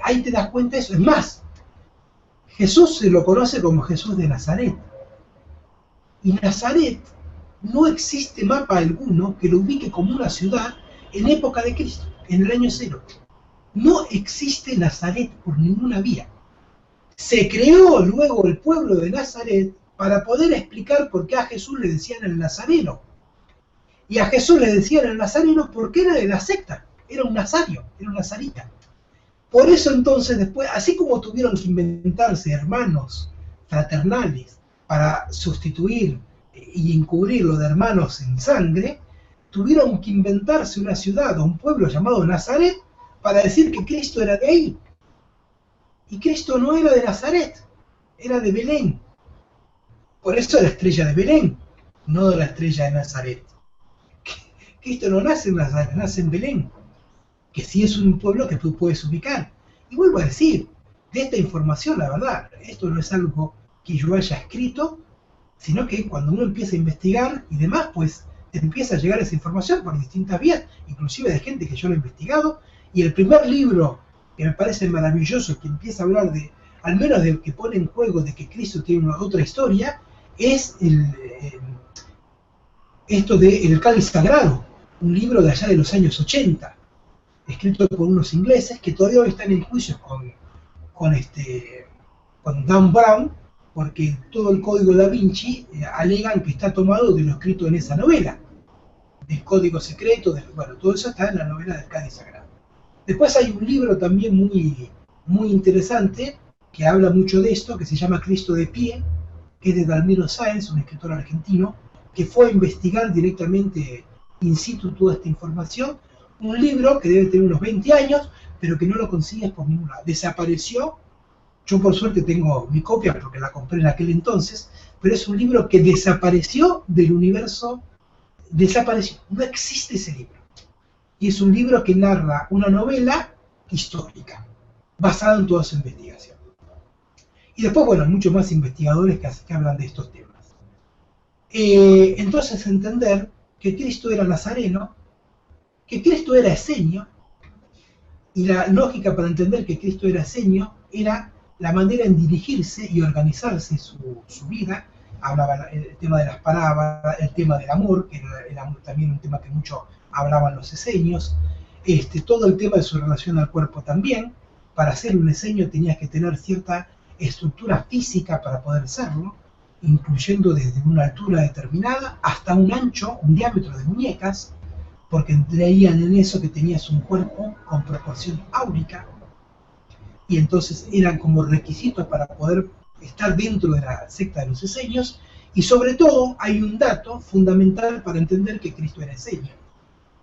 S2: ahí te das cuenta de eso. Es más, Jesús se lo conoce como Jesús de Nazaret. Y Nazaret no existe mapa alguno que lo ubique como una ciudad en época de Cristo, en el año 0. No existe Nazaret por ninguna vía. Se creó luego el pueblo de Nazaret para poder explicar por qué a Jesús le decían el nazareno. Y a Jesús le decían el nazareno porque era de la secta, era un nazario, era un nazarita. Por eso entonces después, así como tuvieron que inventarse hermanos fraternales para sustituir y encubrir lo de hermanos en sangre, tuvieron que inventarse una ciudad o un pueblo llamado Nazaret para decir que Cristo era de ahí. Y Cristo no era de Nazaret, era de Belén. Por eso la estrella de Belén, no de la estrella de Nazaret. Cristo no nace en Nazaret, nace en Belén, que sí es un pueblo que tú puedes ubicar. Y vuelvo a decir, de esta información, la verdad. Esto no es algo que yo haya escrito, sino que cuando uno empieza a investigar y demás, pues te empieza a llegar esa información por distintas vías, inclusive de gente que yo lo he investigado. Y el primer libro que me parece maravilloso, que empieza a hablar de, al menos de que pone en juego de que Cristo tiene una otra historia, es esto de El Cáliz Sagrado, un libro de allá de los años 80, escrito por unos ingleses que todavía hoy están en juicio con Dan Brown, porque todo el código Da Vinci alegan que está tomado de lo escrito en esa novela, del código secreto, bueno, todo eso está en la novela del Cáliz Sagrado. Después hay un libro también muy interesante que habla mucho de esto, que se llama Cristo de pie, que es de Dalmiro Sáenz, un escritor argentino, que fue a investigar directamente in situ toda esta información. Un libro que debe tener unos 20 años, pero que no lo consigues por ningún lado. Desapareció. Yo por suerte tengo mi copia porque la compré en aquel entonces, pero es un libro que desapareció del universo, desapareció, no existe ese libro. Y es un libro que narra una novela histórica, basada en toda su investigación. Y después, bueno, hay muchos más investigadores que hablan de estos temas. Entonces entender que Cristo era nazareno, que Cristo era esenio, y la lógica para entender que Cristo era esenio era la manera en dirigirse y organizarse su vida. Hablaba el tema de las parábolas, el tema del amor, que era también un tema que mucho hablaban los esenios, todo el tema de su relación al cuerpo también. Para ser un esenio tenías que tener cierta estructura física para poder serlo, incluyendo desde una altura determinada hasta un ancho, un diámetro de muñecas, porque leían en eso que tenías un cuerpo con proporción áurica, y entonces eran como requisitos para poder estar dentro de la secta de los esenios. Y sobre todo hay un dato fundamental para entender que Cristo era esenio.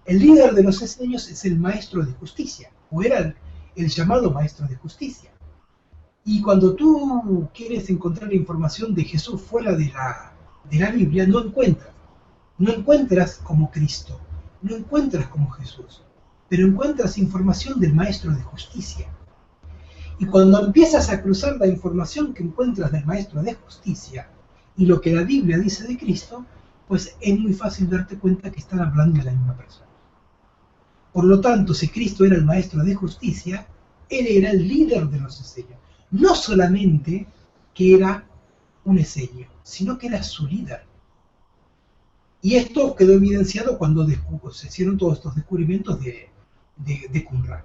S2: El líder de los esenios es el maestro de justicia, o era el llamado maestro de justicia. Y cuando tú quieres encontrar información de Jesús fuera de la Biblia, no encuentras como Cristo, no encuentras como Jesús, pero encuentras información del maestro de justicia. Y cuando empiezas a cruzar la información que encuentras del maestro de justicia y lo que la Biblia dice de Cristo, pues es muy fácil darte cuenta que están hablando de la misma persona. Por lo tanto, si Cristo era el maestro de justicia, él era el líder de los esenios. No solamente que era un esenio, sino que era su líder. Y esto quedó evidenciado cuando se hicieron todos estos descubrimientos de Qumran.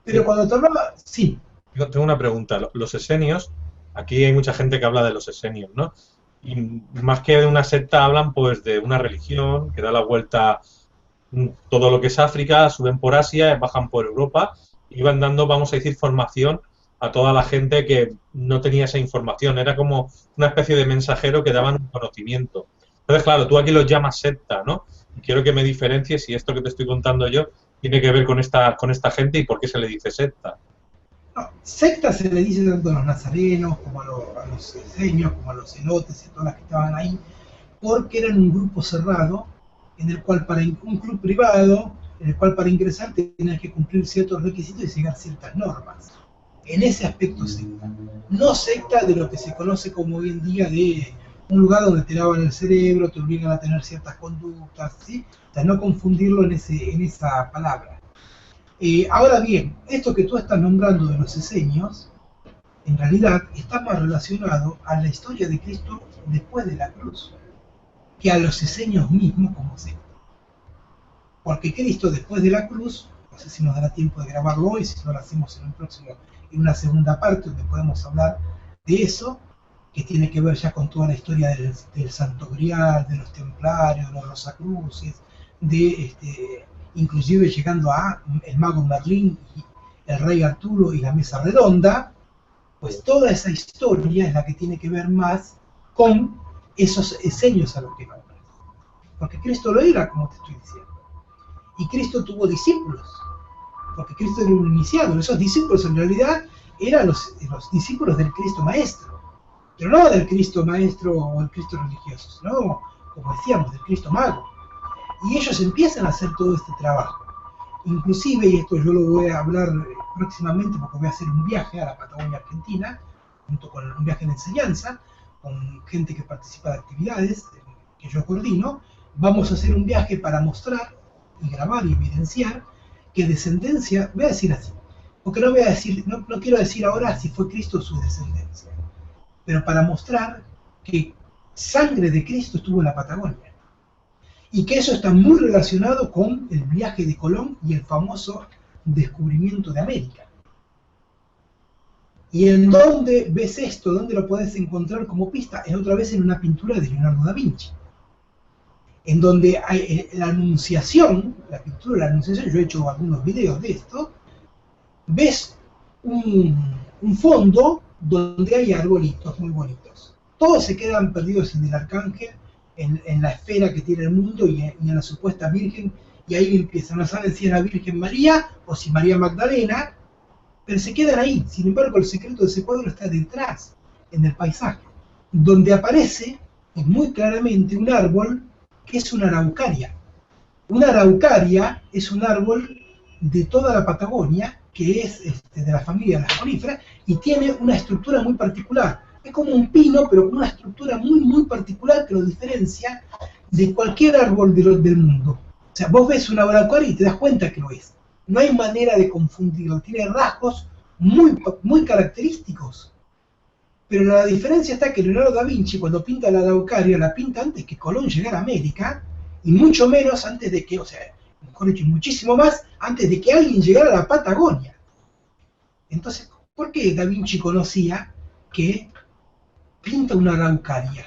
S2: Pero sí, cuando te hablaba, sí.
S1: Yo tengo una pregunta. Los esenios, aquí hay mucha gente que habla de los esenios, ¿no? Y más que de una secta hablan pues de una religión que da la vuelta todo lo que es África, suben por Asia, bajan por Europa y van dando, vamos a decir, formación a toda la gente que no tenía esa información. Era como una especie de mensajero que daban un conocimiento. Entonces, claro, tú aquí los llamas secta, ¿no? Y quiero que me diferencies si esto que te estoy contando yo tiene que ver con esta gente y por qué se le dice secta.
S2: No, secta se le dice tanto a los nazarenos como a los esenios, como a los celotes y todas las que estaban ahí, porque eran un grupo cerrado, en el cual un club privado, en el cual para ingresar tenías que cumplir ciertos requisitos y seguir ciertas normas. En ese aspecto secta. No secta de lo que se conoce como hoy en día de un lugar donde te lavan el cerebro, te obligan a tener ciertas conductas, ¿sí? O sea, no confundirlo en esa palabra. Ahora bien, esto que tú estás nombrando de los esenios, en realidad está más relacionado a la historia de Cristo después de la cruz, que a los esenios mismos como secta. Porque Cristo después de la cruz, no sé si nos dará tiempo de grabarlo hoy, si no lo hacemos en una segunda parte donde podemos hablar de eso, que tiene que ver ya con toda la historia del Santo Grial, de los templarios, de los Rosacruces, inclusive llegando a el mago Merlín y el rey Arturo y la mesa redonda. Pues toda esa historia es la que tiene que ver más con esos esenios a los que nombras. Porque Cristo lo era, como te estoy diciendo. Y Cristo tuvo discípulos, porque Cristo era un iniciado. Esos discípulos en realidad eran los discípulos del Cristo Maestro, pero no del Cristo Maestro o el Cristo religioso, sino, como decíamos, del Cristo Mago. Y ellos empiezan a hacer todo este trabajo. Inclusive, y esto yo lo voy a hablar próximamente, porque voy a hacer un viaje a la Patagonia Argentina, junto con un viaje de enseñanza, con gente que participa de actividades que yo coordino. Vamos a hacer un viaje para mostrar y grabar y evidenciar que descendencia, voy a decir así, porque no voy a decir, no quiero decir ahora si fue Cristo o su descendencia, pero para mostrar que sangre de Cristo estuvo en la Patagonia, y que eso está muy relacionado con el viaje de Colón y el famoso descubrimiento de América. ¿Y en dónde ves esto? ¿Dónde lo puedes encontrar como pista? Es otra vez en una pintura de Leonardo da Vinci, en donde hay la Anunciación, la pintura de la Anunciación, yo he hecho algunos videos de esto, ves un fondo donde hay arbolitos muy bonitos. Todos se quedan perdidos en el arcángel, en la esfera que tiene el mundo y en la supuesta Virgen, y ahí empiezan, no saben si es la Virgen María o si María Magdalena, pero se quedan ahí. Sin embargo, el secreto de ese cuadro está detrás, en el paisaje, donde aparece, y muy claramente, un árbol que es una araucaria. Una araucaria es un árbol de toda la Patagonia, que es de la familia de las coníferas, y tiene una estructura muy particular. Es como un pino, pero con una estructura muy, muy particular que lo diferencia de cualquier árbol del mundo. O sea, vos ves una araucaria y te das cuenta que lo es. No hay manera de confundirlo. Tiene rasgos muy, muy característicos. Pero la diferencia está que Leonardo da Vinci, cuando pinta la araucaria, la pinta antes que Colón llegara a América, y mucho menos antes de que, o sea, mejor dicho, muchísimo más antes de que alguien llegara a la Patagonia. Entonces, ¿por qué da Vinci conocía que pinta una araucaria?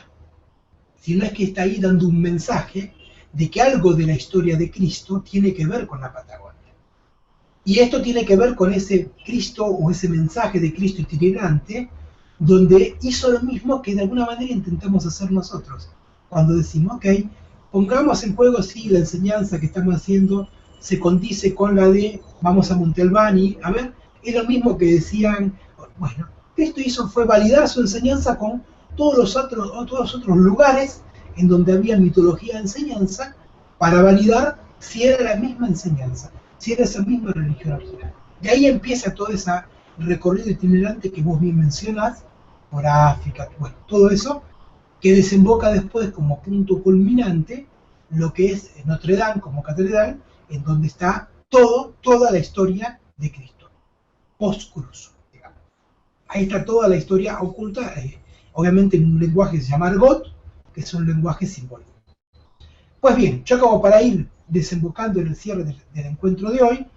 S2: Si no es que está ahí dando un mensaje de que algo de la historia de Cristo tiene que ver con la Patagonia. Y esto tiene que ver con ese Cristo o ese mensaje de Cristo itinerante, donde hizo lo mismo que de alguna manera intentamos hacer nosotros. Cuando decimos, ok, pongamos en juego si la enseñanza que estamos haciendo se condice con la de vamos a Monte Albani. A ver, es lo mismo que decían, bueno, Cristo fue validar su enseñanza con todos los otros lugares en donde había mitología de enseñanza, para validar si era la misma enseñanza, si era esa misma religión original. De ahí empieza todo ese recorrido itinerante que vos bien mencionás, por África, bueno, todo eso, que desemboca después como punto culminante lo que es Notre Dame como catedral, en donde está toda la historia de Cristo, post-cruz, digamos. Ahí está toda la historia oculta, obviamente en un lenguaje que se llama argot, que es un lenguaje simbólico. Pues bien, yo como para ir desembocando en el cierre del encuentro de hoy,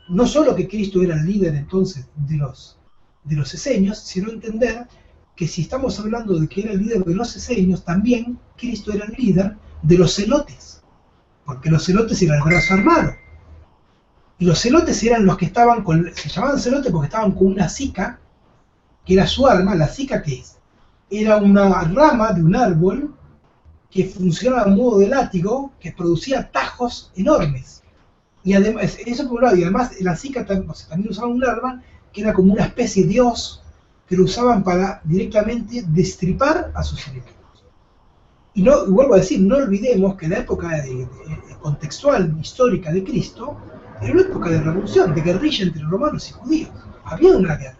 S2: no solo que Cristo era el líder entonces de los esenios, sino entender que si estamos hablando de que era el líder de los esenios, también Cristo era el líder de los celotes, porque los celotes eran el brazo armado. Y los celotes eran los que estaban se llamaban celotes porque estaban con una sica, que era su arma. La sica, ¿qué es? Era una rama de un árbol que funcionaba a modo de látigo, que producía tajos enormes. Y además, eso por un lado, y además la sica también usaba un arma que era como una especie de hoz, que lo usaban para directamente destripar a sus enemigos. Y vuelvo a decir, no olvidemos que la época contextual, histórica de Cristo, era una época de revolución, de guerrilla entre romanos y judíos. Había una guerra.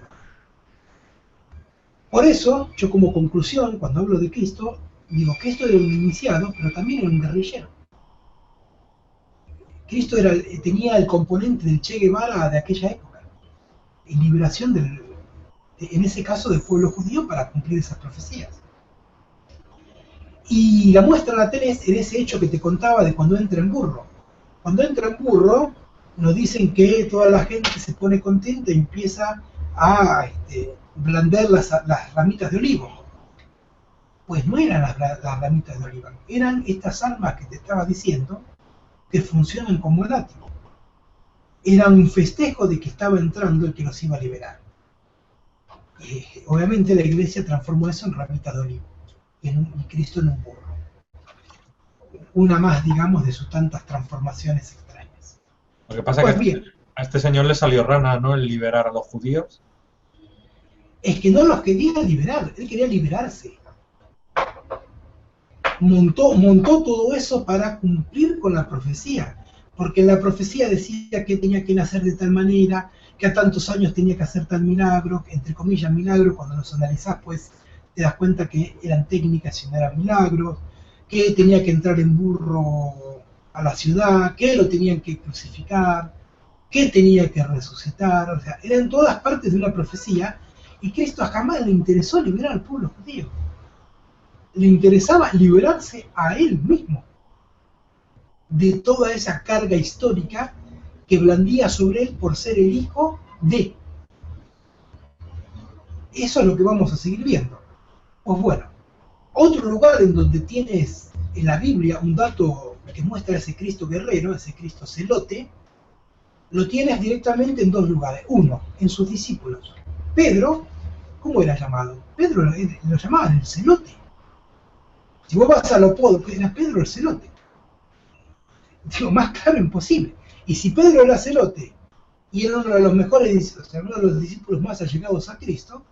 S2: Por eso, yo como conclusión, cuando hablo de Cristo, digo que esto era un iniciado, pero también era un guerrillero. Cristo tenía el componente del Che Guevara de aquella época, en liberación en ese caso del pueblo judío para cumplir esas profecías. Y la muestra la tenés en ese hecho que te contaba de cuando entra en burro. Cuando entra en burro, nos dicen que toda la gente se pone contenta y empieza a blandear las ramitas de olivo. Pues no eran las ramitas de olivo, eran estas armas que te estaba diciendo, que funcionan como látigo. Era un festejo de que estaba entrando el que los iba a liberar. Obviamente la iglesia transformó eso en ramitas de olivo, y Cristo en un burro. Una más, digamos, de sus tantas transformaciones extrañas.
S1: Lo que pasa es que a este señor le salió rana, ¿no?, el liberar a los judíos.
S2: Es que no los quería liberar, él quería liberarse. Montó todo eso para cumplir con la profecía. porque la profecía decía que tenía que nacer de tal manera, que a tantos años tenía que hacer tal milagro, entre comillas milagro, cuando los analizás pues te das cuenta que eran técnicas y no eran milagros, que tenía que entrar en burro a la ciudad, que lo tenían que crucificar, que tenía que resucitar, o sea, eran todas partes de una profecía, y Cristo jamás le interesó liberar al pueblo judío. Le interesaba liberarse a él mismo de toda esa carga histórica que blandía sobre él por ser el hijo de. Eso es lo que vamos a seguir viendo. Pues bueno, otro lugar en donde tienes en la Biblia un dato que muestra ese Cristo guerrero, ese Cristo celote, lo tienes directamente en dos lugares. Uno, en sus discípulos. Pedro, ¿cómo era llamado? Pedro lo llamaban el celote. Si vos vas al apodo, era Pedro el celote. Digo, más claro imposible. Y si Pedro era celote y era uno de los mejores, o sea, uno de los discípulos más allegados a Cristo,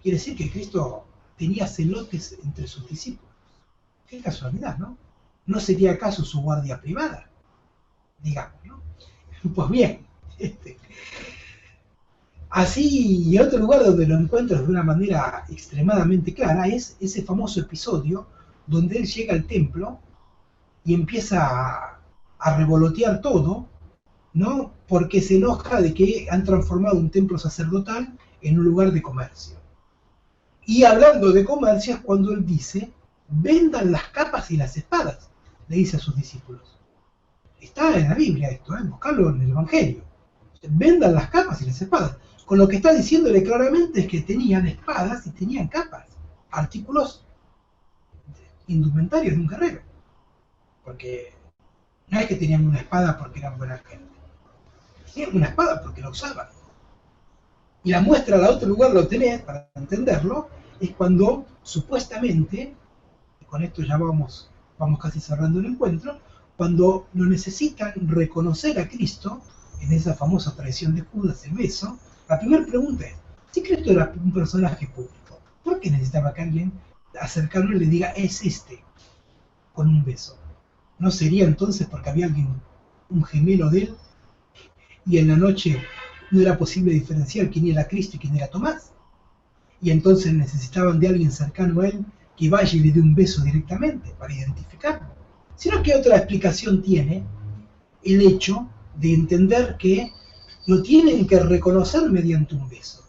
S2: quiere decir que Cristo tenía celotes entre sus discípulos. Qué casualidad, ¿no? ¿No sería acaso su guardia privada? Digamos, ¿no? Pues bien, así, y otro lugar donde lo encuentras de una manera extremadamente clara es ese famoso episodio donde él llega al templo y empieza a revolotear todo, ¿no? Porque se enoja de que han transformado un templo sacerdotal en un lugar de comercio. Y hablando de comercio es cuando él dice, vendan las capas y las espadas, le dice a sus discípulos. Está en la Biblia esto, buscarlo en el Evangelio. Vendan las capas y las espadas. Con lo que está diciéndole claramente es que tenían espadas y tenían capas, artículos indumentarios de un guerrero. Porque no es que tenían una espada porque eran buena gente. Tenían una espada porque la usaban. Y la muestra al otro lugar lo tenés, para entenderlo, es cuando supuestamente, y con esto ya vamos casi cerrando el encuentro, cuando lo necesitan reconocer a Cristo, en esa famosa traición de Judas, el beso, la primera pregunta es, si Cristo era un personaje público, ¿por qué necesitaba que alguien acercarlo y le diga, es este, con un beso? ¿No sería entonces porque había alguien, un gemelo de él, y en la noche no era posible diferenciar quién era Cristo y quién era Tomás? Y entonces necesitaban de alguien cercano a él que vaya y le dé un beso directamente para identificarlo. Sino que otra explicación tiene el hecho de entender que lo tienen que reconocer mediante un beso.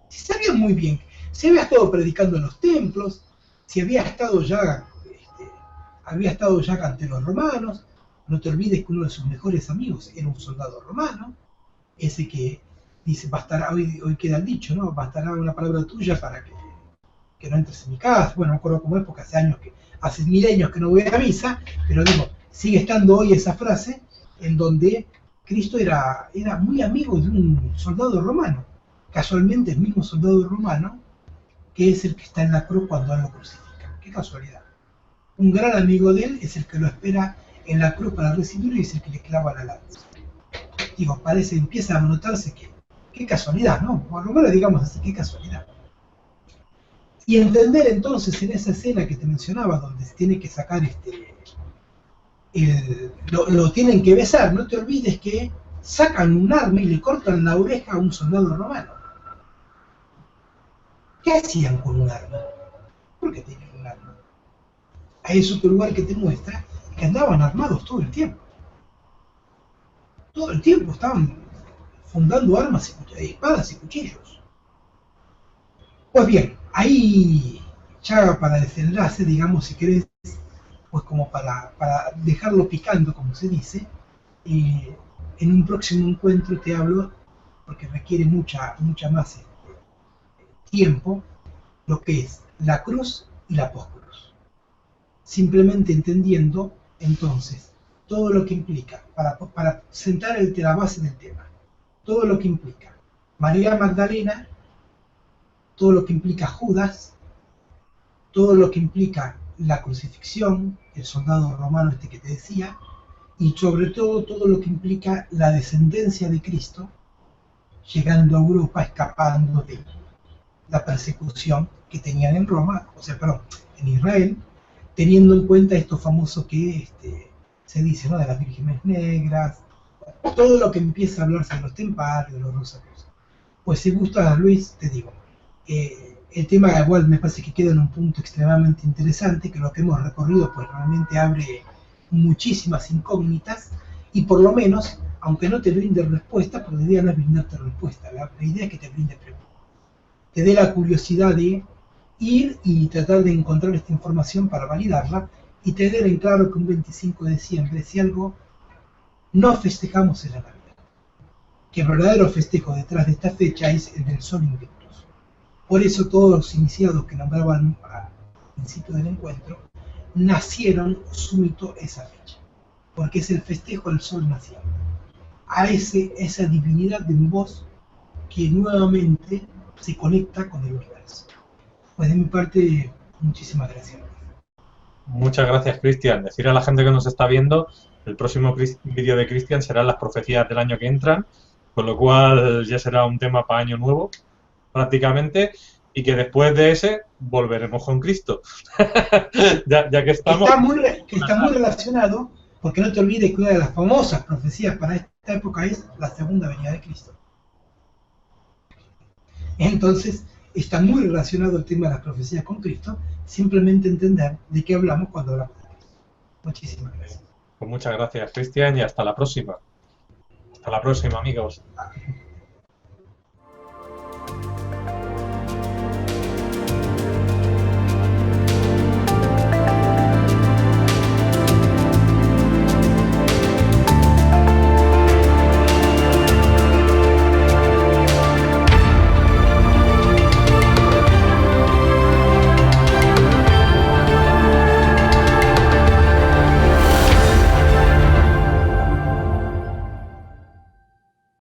S2: Si sabía muy bien, si había estado predicando en los templos, si había estado ya ante los romanos, no te olvides que uno de sus mejores amigos era un soldado romano, ese que dice, bastará, hoy queda el dicho, ¿no? Bastará una palabra tuya para que no entres en mi casa. Bueno, no me acuerdo cómo es, porque hace milenios que no voy a misa, pero digo, sigue estando hoy esa frase en donde Cristo era muy amigo de un soldado romano, casualmente el mismo soldado romano que es el que está en la cruz cuando él lo crucifica. Qué casualidad. Un gran amigo de él es el que lo espera en la cruz para recibirlo y es el que le clava la lanza. Digo, empieza a notarse que, qué casualidad, ¿no? Por lo menos digamos así, qué casualidad. Y entender entonces en esa escena que te mencionaba, donde se tiene que sacar lo tienen que besar, no te olvides que sacan un arma y le cortan la oreja a un soldado romano. ¿Qué hacían con un arma? ¿Por qué tenían un arma? Ahí es otro lugar que te muestra que andaban armados todo el tiempo. Todo el tiempo estaban fundando armas, espadas y cuchillos. Pues bien, ahí ya para desenlace, digamos, si querés, pues como para dejarlo picando, como se dice, en un próximo encuentro te hablo, porque requiere mucha más tiempo, lo que es la cruz y la postcruz. Simplemente entendiendo, entonces, todo lo que implica, para sentar la base del tema, todo lo que implica María Magdalena, todo lo que implica Judas, todo lo que implica la crucifixión, el soldado romano que te decía, y sobre todo lo que implica la descendencia de Cristo, llegando a Europa, escapando de la persecución que tenían en Roma, en Israel, teniendo en cuenta esto famoso que se dice, ¿no? De las vírgenes negras, todo lo que empieza a hablarse de los templarios, de los rosarios. Pues si gustas, Luis, te digo, el tema igual me parece que queda en un punto extremadamente interesante, que lo que hemos recorrido pues realmente abre muchísimas incógnitas y por lo menos, aunque no te brinde respuesta, porque la idea no es brindarte respuesta, la idea es que te brinde preguntas, te dé la curiosidad de ir y tratar de encontrar esta información para validarla y tener en claro que un 25 de diciembre, si algo no festejamos en la Navidad, que el verdadero festejo detrás de esta fecha es el del Sol Invictus. Por eso todos los iniciados que nombraban al principio del encuentro nacieron súbito esa fecha, porque es el festejo del Sol naciente, a esa divinidad de voz que nuevamente se conecta con el universo. Pues de mi parte, muchísimas gracias.
S1: Muchas gracias, Cristian. Decir a la gente que nos está viendo, el próximo vídeo de Cristian será las profecías del año que entran, con lo cual ya será un tema para año nuevo, prácticamente, y que después de ese volveremos con Cristo. ya que estamos...
S2: Está muy relacionado, porque no te olvides que una de las famosas profecías para esta época es la segunda venida de Cristo. Entonces, está muy relacionado el tema de las profecías con Cristo, simplemente entender de qué hablamos cuando hablamos de Cristo. Muchísimas gracias.
S1: Pues muchas gracias, Cristian, y hasta la próxima. Hasta la próxima, amigos.